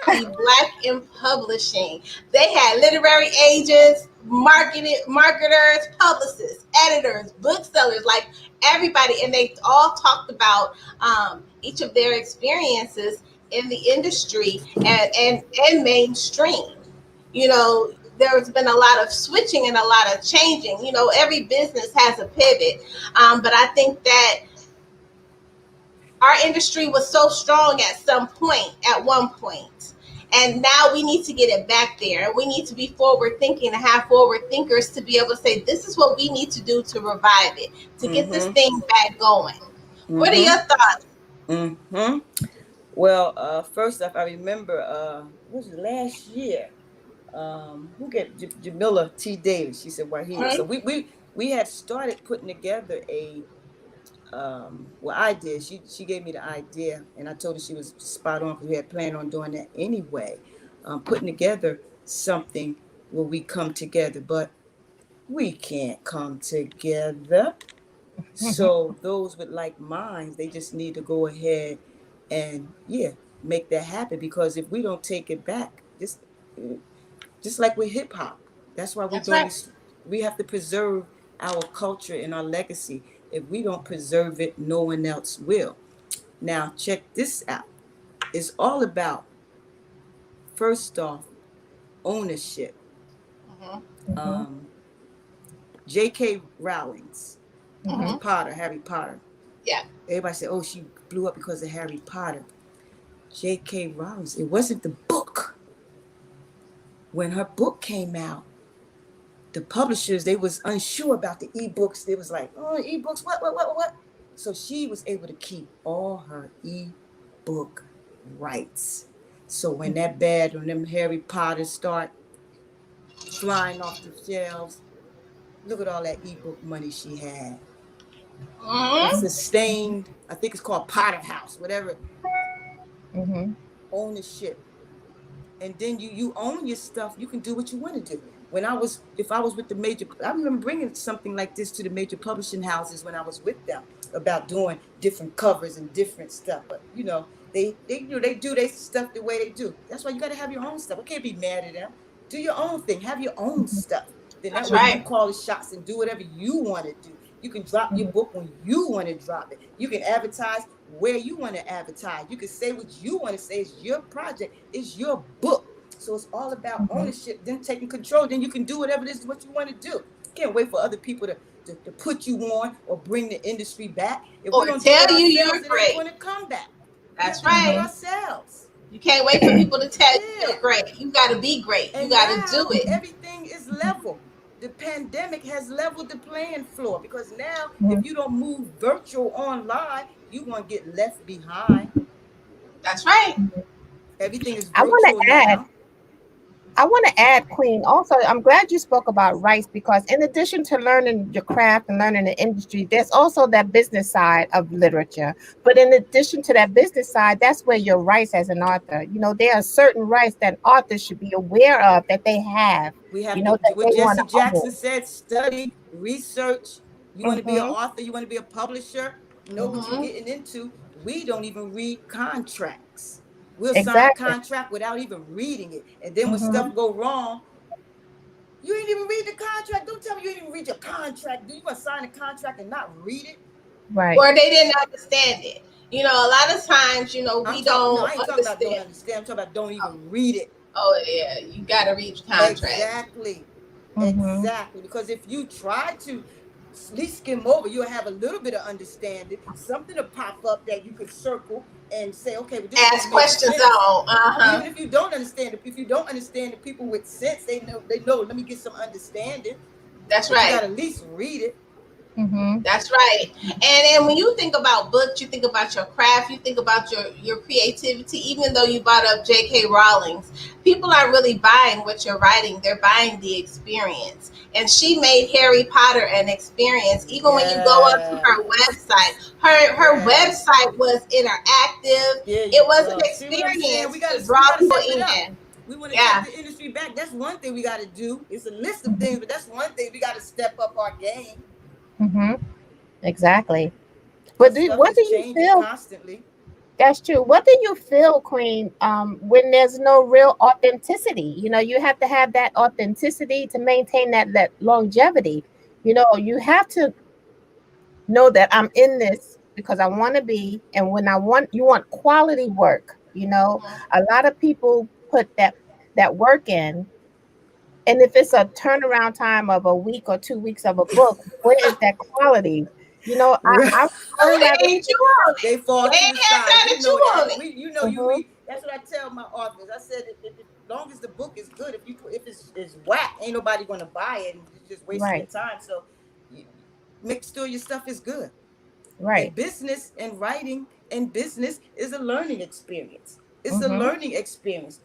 Be Black in publishing. They had literary agents, marketers, publicists, editors, booksellers, like everybody, and they all talked about each of their experiences in the industry and mainstream. You know, there's been a lot of switching and a lot of changing. You know, every business has a pivot, but I think that our industry was so strong at one point, and now we need to get it back there. We need to be forward thinking and have forward thinkers to be able to say, this is what we need to do to revive it, to get this thing back going. What are your thoughts? Well, first off, I remember what was it, last year? Who get Jamila T. Davis? She said Wahida. So we had started putting together a I did. She gave me the idea, and I told her she was spot on because we had planned on doing that anyway. Putting together something where we come together, but we can't come together. So those with like minds, they just need to go ahead and make that happen, because if we don't take it back, just like with hip hop, that's why we're That's doing right. this. We have to preserve our culture and our legacy. If we don't preserve it, no one else will. Now, check this out. It's all about, first off, ownership. J.K. Rowling's Harry Potter. Yeah. Everybody said, oh, she blew up because of Harry Potter. J.K. Rowling's, it wasn't the book. When her book came out, the publishers, they was unsure about the ebooks. They was like, oh, ebooks, what? So she was able to keep all her ebook rights. So when that bad, when them Harry Potter start flying off the shelves, look at all that ebook money she had. It sustained, I think it's called Potter House, whatever. Ownership. And then you own your stuff, you can do what you want to do. If I was with the major, I remember bringing something like this to the major publishing houses when I was with them about doing different covers and different stuff. But they do their stuff the way they do. That's why you got to have your own stuff. I can't be mad at them. Do your own thing. Have your own stuff. Then that way you call the shots and do whatever you want to do. You can drop your book when you want to drop it. You can advertise where you want to advertise. You can say what you want to say. It's your project. It's your book. So it's all about ownership, then taking control. Then you can do whatever it is what you want to do. Can't wait for other people to put you on or bring the industry back. If Or we don't tell do it you ourselves, you're it ain't great. going to come back. That's We have to do it right. ourselves. You can't wait for people to tell you you're great. You got to be great. And you got now, to do it. everything is level. The pandemic has leveled the playing floor, because now if you don't move virtual online, you're going to get left behind. That's right. Everything is I virtual want to add, now. Queen, also, I'm glad you spoke about rights, because in addition to learning your craft and learning the industry, there's also that business side of literature. But in addition to that business side, that's where your rights as an author, there are certain rights that authors should be aware of that they have. We have to that do what they wanna Jesse Jackson own. said: study, research. You want to be an author, you want to be a publisher, know what you're getting into. We don't even read contracts. We'll sign a contract without even reading it. And then when stuff go wrong, you ain't even read the contract. Don't tell me you didn't even read your contract. Do you want to sign a contract and not read it? Right. Or they didn't understand it. A lot of times, we don't I ain't talking understand. about don't understand. I'm talking about don't even read it. Oh, yeah. You got to read your contract. Exactly. Exactly. Because if you try to at least skim over, you'll have a little bit of understanding. Something to pop up that you could circle and say, okay, but this ask questions on. Even if you don't understand it, if you don't understand the people with sense, they know, let me get some understanding. That's but right. You got to at least read it. Mm-hmm. That's right. And when you think about books, you think about your craft, you think about your creativity. Even though you brought up J.K. Rowling's, people aren't really buying what you're writing; they're buying the experience. And she made Harry Potter an experience. Even when you go onto Yeah. her website, her Yeah. website was interactive. There you It was an go. See what I'm saying? experience to We draw gotta people step it up. in. We want to take Yeah. the industry back. That's one thing we got to do. It's a list of Mm-hmm. things, but that's one thing we got to step up our game. Mm-hmm. Exactly. But Cause stuff what is do you changing feel? constantly. That's true. What do you feel, Queen, when there's no real authenticity? You have to have that authenticity to maintain that longevity. You have to know that I'm in this because I want to be, and when you want quality work. A lot of people put that work in, and if it's a turnaround time of a week or 2 weeks of a book, where is that quality? I would rather. Ain't you on it? They fall They to ain't the had side. time You that you know that. on it. We, you know, you Mhm. read. That's what I tell my authors. I said, as long as the book is good, if it's whack, ain't nobody gonna buy it, and you're just wasting your Right, time. So, you, make sure your stuff is good. right. And business and writing and business is a learning experience. It's a Mm-hmm. learning experience.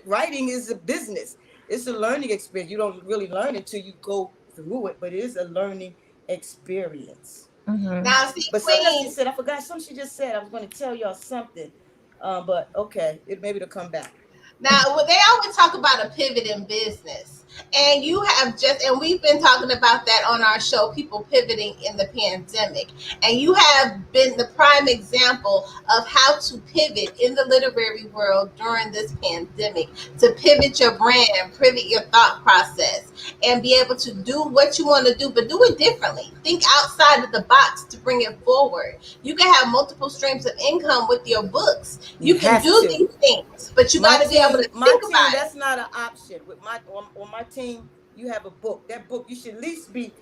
Writing is a business. It's a learning experience. You don't really learn until you go through it, but it is a learning experience. Mm-hmm. Now, see, But something else she Queen. said, I forgot something she just said. I was going to tell y'all something, but okay, maybe it'll come back. Now, they always talk about a pivot in business. And you have just, and we've been talking about that on our show, people pivoting in the pandemic. And you have been the prime example of how to pivot in the literary world during this pandemic, to pivot your brand, pivot your thought process, and be able to do what you want to do, but do it differently. Think outside of the box to bring it forward. You can have multiple streams of income with your books. You You can have do to. these things, but you got to be able to My think team, about it. that's not an option. With on my team, you have a book. That book, you should at least be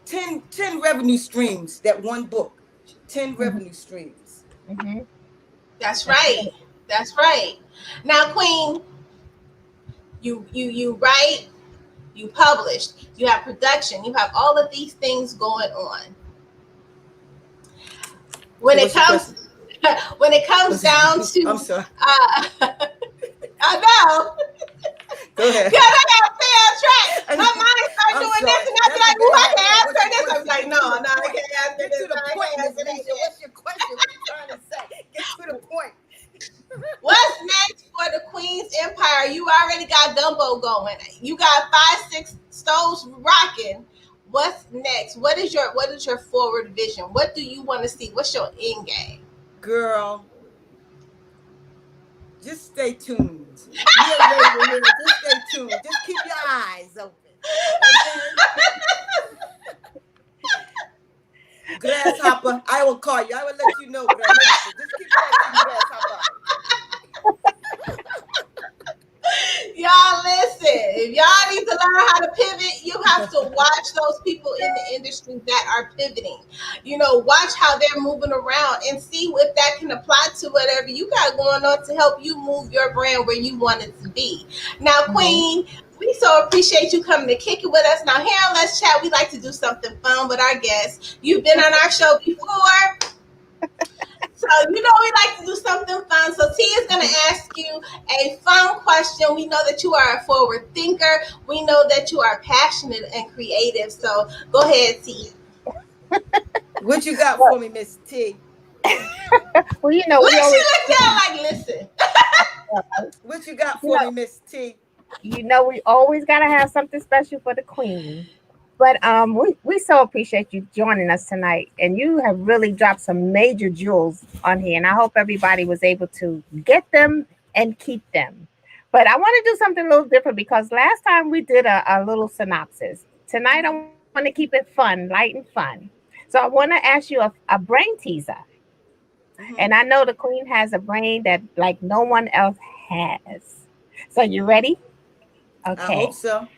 10 revenue streams. That one book, 10 Mm-hmm. revenue streams. Mm-hmm. That's That's right. right. That's right. Now, Queen, you write, you published, you have production, you have all of these things going on. When So it what's your comes question? when it comes down I'm to sorry. I know. Go ahead. Because I gotta stay on track. My mind starts I'm doing this sorry. and I'll be That's a like, good. oh, I Yeah, can yeah. What's answer your this. I'm question? like, Get to no, the no, I point. can't answer Get this. to No, the I point, can't Miss answer that Lissha. yet. What's your question? What are you trying to say? Get to the point. What's next for the Queen's Empire? You already got gumbo going. You got 5, 6 stoves rocking. What's next? What is your forward vision? What do you want to see? What's your end game? Girl, just stay tuned. You ain't ready to hear it. Just stay tuned. Just keep your eyes open. Okay? Grasshopper, I will call you. I will let you know, Grasshopper. Just keep watching, Grasshopper. Y'all listen. If y'all need to learn how to pivot, you have to watch those people in the industry that are pivoting. Watch how they're moving around and see if that can apply to whatever you got going on to help you move your brand where you want it to be. Now, Mm-hmm. Queen, we so appreciate you coming to kick it with us. Now, here on Let's Chat, we like to do something fun with our guests. You've been on our show before. So we like to do something fun. So T is going to ask you a fun question. We know that you are a forward thinker. We know that you are passionate and creative. So go ahead, T. What you got Well, for me, Miss T? we Look, she always, looked down like, listen. What you got you for know, me, Miss T? we always gotta have something special for the Queen. But we so appreciate you joining us tonight, and you have really dropped some major jewels on here, and I hope everybody was able to get them and keep them. But I want to do something a little different because last time we did a little synopsis. Tonight I want to keep it fun, light and fun. So I want to ask you a brain teaser, and Mm-hmm. I know the Queen has a brain that like no one else has. So you ready? I hope Okay. so.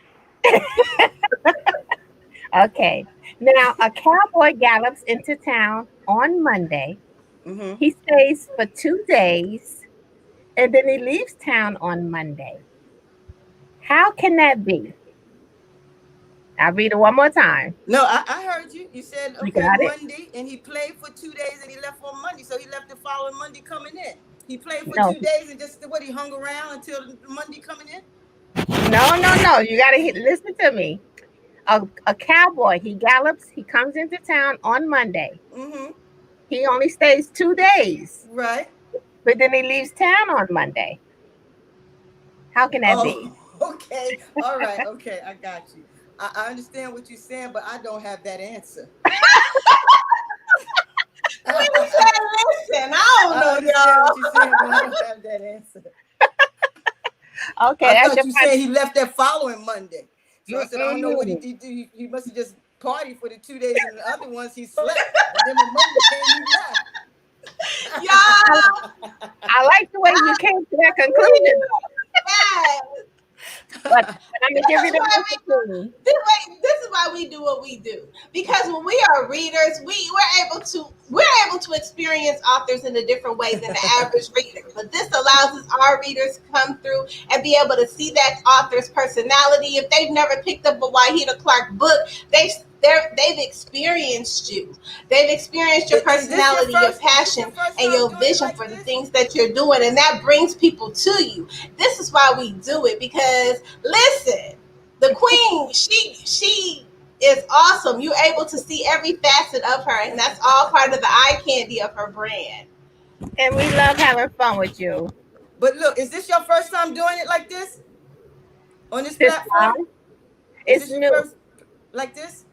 Okay. Now, a cowboy gallops into town on Monday. Mm-hmm. He stays for 2 days and then he leaves town on Monday. How can that be? I'll read it one more time. No, I heard you. You said, You okay, got it? Monday, and he played for 2 days, and he left on Monday, so he left the following Monday coming in. He played for No. 2 days, and just he hung around until Monday coming in. No. You got to listen to me. A cowboy, he gallops, he comes into town on Monday. Mm-hmm. He only stays 2 days, Right. but then he leaves town on Monday. How can that be? Okay. All right. Okay, I got you. I understand what you're saying, but I don't have that answer. Listen, I don't know, understand what you're saying, but I don't have that answer. Okay, I thought you said he left that following Monday. So I said, I don't know what he did. He must have just partied for the 2 days, and the other ones he slept. And then when Monday came, he left. y'all. I like the way you came to that conclusion. Yes. But I'm gonna give you the This is why we do what we do, because when we are readers, we're able to experience authors in a different way than the average reader. But this allows us, our readers, to come through and be able to see that author's personality. If they've never picked up a Wahida Clark book, they've experienced you. They've experienced your personality, your passion, and your vision for the things that you're doing, and that brings people to you. This is why we do it, because listen, the queen, she is awesome. You're able to see every facet of her, and that's all part of the eye candy of her brand. And we love having fun with you. But look, is this your first time doing it like this? On this platform? It's new. Like this?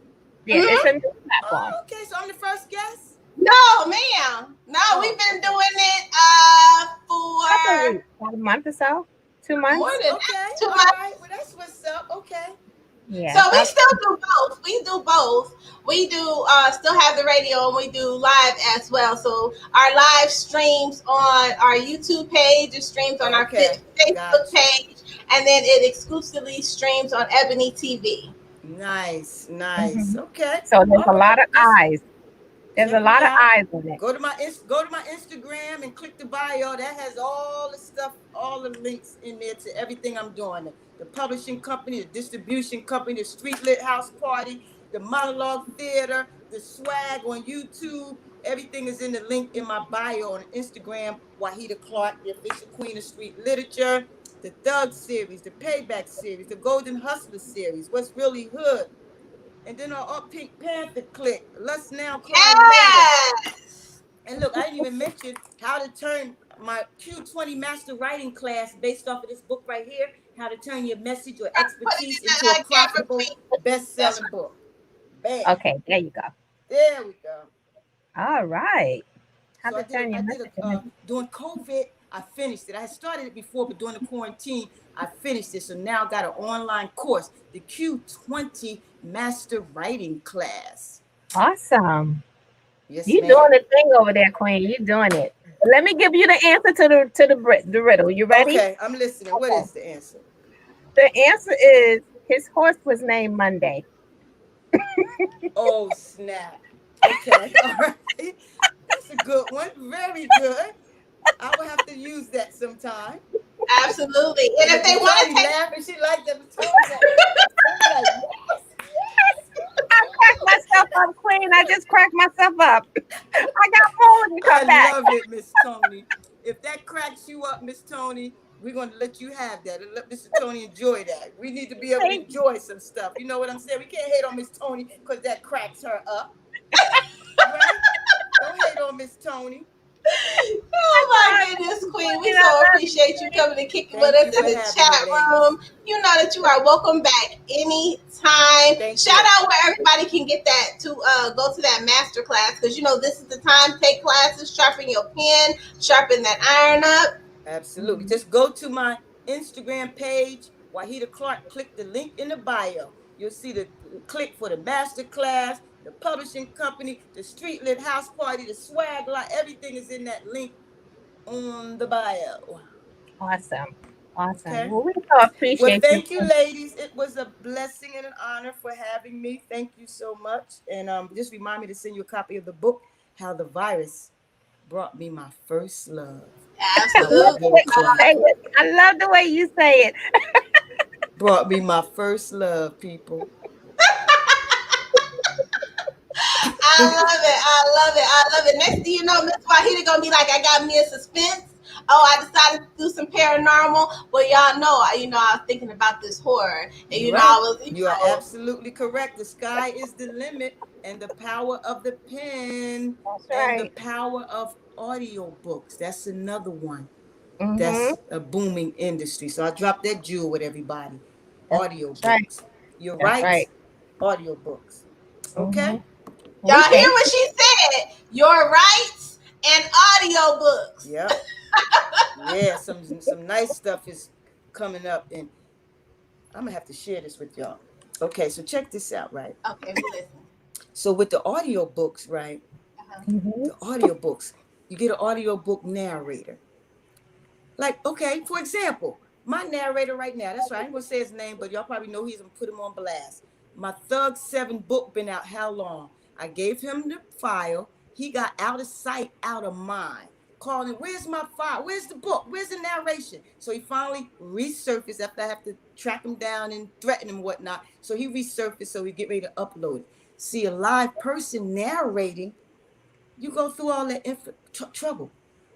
Yeah, it's a new platform. Oh, okay, so I'm the first guest? No, ma'am. No, we've been doing it for about a month or so. 2 months. More than okay. 2 All months. right. Well, that's what's up. Okay. Yeah. So we still do both. We do both. We do still have the radio, and we do live as well. So our live streams on our YouTube page, it streams on our Facebook page, and then it exclusively streams on Ebony TV. Nice. Okay. So there's a lot of eyes. There's a lot of eyes in it. Go to my Instagram and click the bio. That has all the stuff, all the links in there to everything I'm doing. The publishing company, the distribution company, the Street Lit House Party, the monologue theater, the swag on YouTube. Everything is in the link in my bio on Instagram. Wahida Clark, the official queen of street literature. The Thug series, the Payback series, the Golden Hustler series, What's Really Hood. And then our Pink Panther click. Let's now cry later. And look, I didn't even mention how to turn my Q20 master writing class based off of this book right here. How to turn your message or expertise into a profitable best-selling book. Bam. Okay, there you go. There we go. All right. How to turn your message. During COVID, I finished it. I had started it before, but during the quarantine, I finished it. So now I got an online course, the Q20 Master Writing Class. Awesome. Yes, you doing the thing over there, Queen. You doing it. Let me give you the answer to the riddle. You ready? Okay, I'm listening. Okay. What is the answer? The answer is his horse was named Monday. Oh, snap. Okay. All right. That's a good one. Very good. I will have to use that sometime. Absolutely. And if they want to laugh and she liked them. I cracked myself up, Queen. I just cracked myself up. I got more to come back. I love it, Miss Toni. If that cracks you up, Miss Toni, we're going to let you have that and let Mr. Toni enjoy that. We need to be able to enjoy some stuff. You know what I'm saying? We can't hate on Miss Toni because that cracks her up. Right? Don't hate on Miss Toni. Oh my goodness, Queen. We so appreciate you coming and kicking with us in the chat room. You know that you are welcome back anytime. Shout out where everybody can get that to go to that master class, because you know this is the time to take classes, sharpen your pen, sharpen that iron up. Absolutely. Just go to my Instagram page, Wahida Clark, click the link in the bio. You'll see the click for the master class, the publishing company, the Street Lit House Party, the swag lot, everything is in that link on the bio. Awesome. Okay. Well, we so appreciate Well, thank you, ladies. It was a blessing and an honor for having me. Thank you so much. And just remind me to send you a copy of the book, How the Virus Brought Me My First Love. Absolutely. I love the way you say it. Brought me my first love, people. I love it. Next thing you know, Miss Wahida gonna be like, I got me a suspense. Oh, I decided to do some paranormal. Well, y'all know, I was thinking about this horror, and You're I right. was, You are absolutely correct. The sky is the limit, and the power of the pen, That's and the right. power of audiobooks. That's another one. Mm-hmm. That's a booming industry. So I dropped that jewel with everybody. That's Audiobooks. right. You're That's right. right. Audiobooks. Okay. Mm-hmm. We y'all hear thank what she said? Your rights and audiobooks. Yep. Yeah. Some nice stuff is coming up, and I'm gonna have to share this with y'all. Okay. So check this out, right? Okay, we listen. So with the audiobooks, right? Mhm. The audiobooks, you get an audiobook narrator. Like, okay, for example, my narrator right now, that's right, I ain't gonna say his name, but y'all probably know he's gonna put him on blast. My Thug 7 book been out how long? I gave him the file. He got out of sight, out of mind. Calling, where's my file? Where's the book? Where's the narration? So he finally resurfaced after I have to track him down and threaten him and whatnot. So he resurfaced, so we get ready to upload it. See, a live person narrating, you go through all that trouble.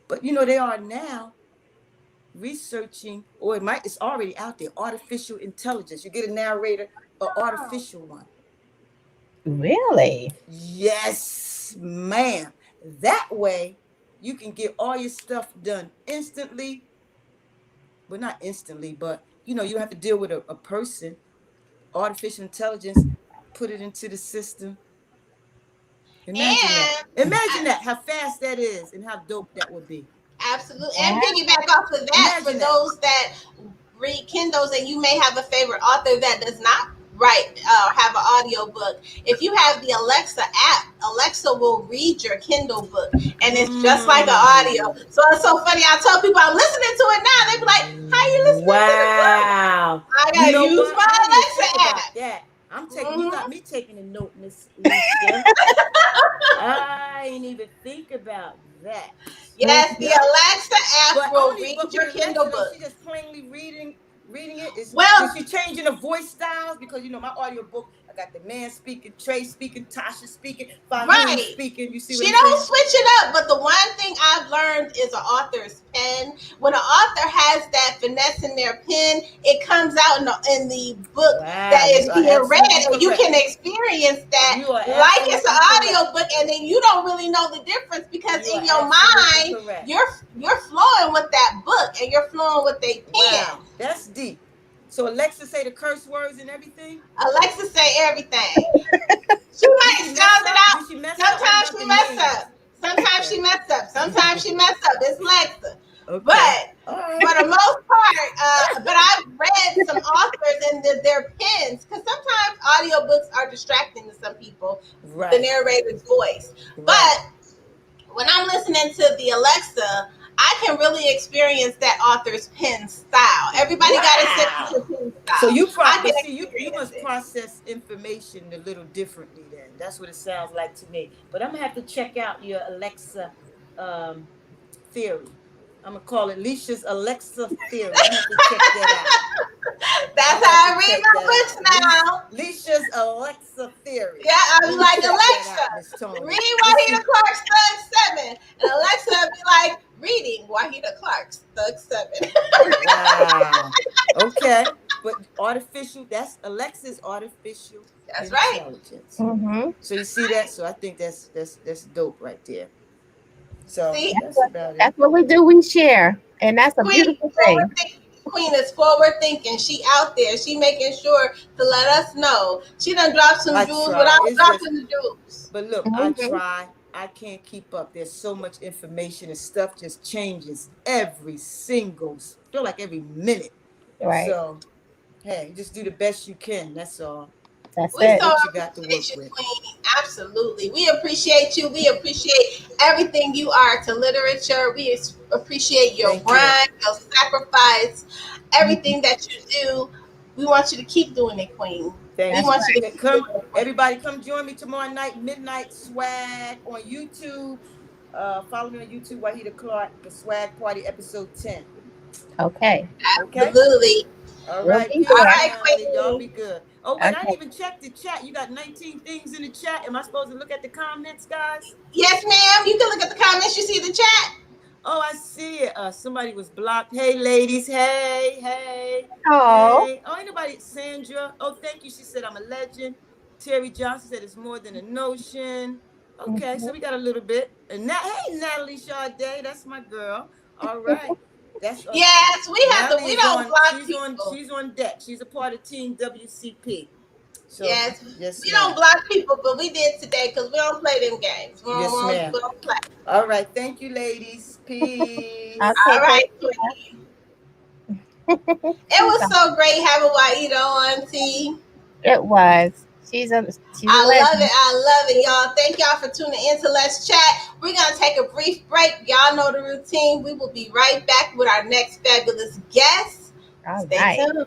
But they are now researching, or it's already out there, artificial intelligence. You get a narrator, an artificial one. Really? Yes, ma'am. That way you can get all your stuff done instantly. Well, not instantly, but you don't have to deal with a person. Artificial intelligence, put it into the system. Imagine that. Imagine that, how fast that is and how dope that would be. Absolutely. And piggyback off of that, for those that read Kindles and you may have a favorite author that does not write have an audio book. If you have the Alexa app, Alexa will read your Kindle book, and it's just like an audio. So it's so funny. I tell people I'm listening to it now. They be like, "How you listening to the book?" Wow. I gotta use my Alexa app. Yeah, I'm taking. You got me taking a note, Miss Lissha. I ain't even think about that. Yes, the Alexa app will read your Kindle book. She just plainly reading it. Is she changing the voice styles? Because my audio book, I got the man speaking, Trey speaking, Tasha speaking, Fahim speaking. You see what she don't switch it up, but the one thing I've learned is an author's pen. When an author has that finesse in their pen, it comes out in the book that is being read, and you can experience that like it's an audio book, and then you don't really know the difference because in your mind you're flowing with that book and you're flowing with a pen. Wow, that's deep. So Alexa say the curse words and everything? Alexa say everything. She might spell it out. Sometimes she mess up. Sometimes she mess up. Sometimes she mess up. It's Alexa. Okay. But for the most part, but I've read some authors and their pens, because sometimes audiobooks are distracting to some people, the narrator's voice. But when I'm listening to the Alexa, I can really experience that author's pen style. Everybody got a sense of pen style. So you must process information a little differently then. That's what it sounds like to me. But I'm gonna have to check out your Alexa theory. I'm gonna call it Lissha's Alexa theory. I have to check that out. That's how I read my books now. Lissha's Alexa theory. Yeah, I'll be like, Alexa, read Wahida Clark's Thug 7. And Alexa will be like, reading Wahida Clark's Thug 7. Wow. Okay. But that's Alexa's artificial intelligence. Mm-hmm. So you see that? So I think that's dope right there. So that's what we do. We share, and that's a beautiful thing. Queen is forward thinking. She out there. She making sure to let us know. She done dropped some jewels without dropping the jewels. But look, I try. I can't keep up. There's so much information and stuff just changes every minute. Right. So, hey, just do the best you can. That's all. That's it. What you got to work with. Queen. Absolutely. We appreciate you. We appreciate everything you are to literature. We appreciate your grind, your sacrifice, everything that you do. We want you to keep doing it, Queen. We want you to come. Everybody, come join me tomorrow night, midnight swag on YouTube. Follow me on YouTube, Wahida Clark, the Swag Party, episode 10. Okay. Absolutely. All right. All right, Queen. Y'all be good. Oh, wait, I Okay. didn't even check the chat. You got 19 things in the chat. Am I supposed to look at the comments, guys? Yes, ma'am. You can look at the comments. You see the chat. Oh, I see it. Somebody was blocked. Hey, ladies. Hey, hey, Oh. hey. Oh, anybody? Sandra. Oh, thank you. She said I'm a legend. Terry Johnson said it's more than a notion. Okay, so we got a little bit. And hey, Natalie Sade, that's my girl. All right. That's Yes, we have to. Natalie We is don't on. block She's on. people. She's on deck. She's a part of Team WCP. So Yes, yes, we ma'am. don't block people, but we did today because we don't play them games. Yes, ma'am. We don't play. All right. Thank you, ladies. Peace. Okay. All right, Queen. It was so great having Wahida on, T. It was. She's a I legend. love it, y'all. Thank y'all for tuning in to Let's Chat. We're going to take a brief break. Y'all know the routine. We will be right back with our next fabulous guest. All Stay right. tuned.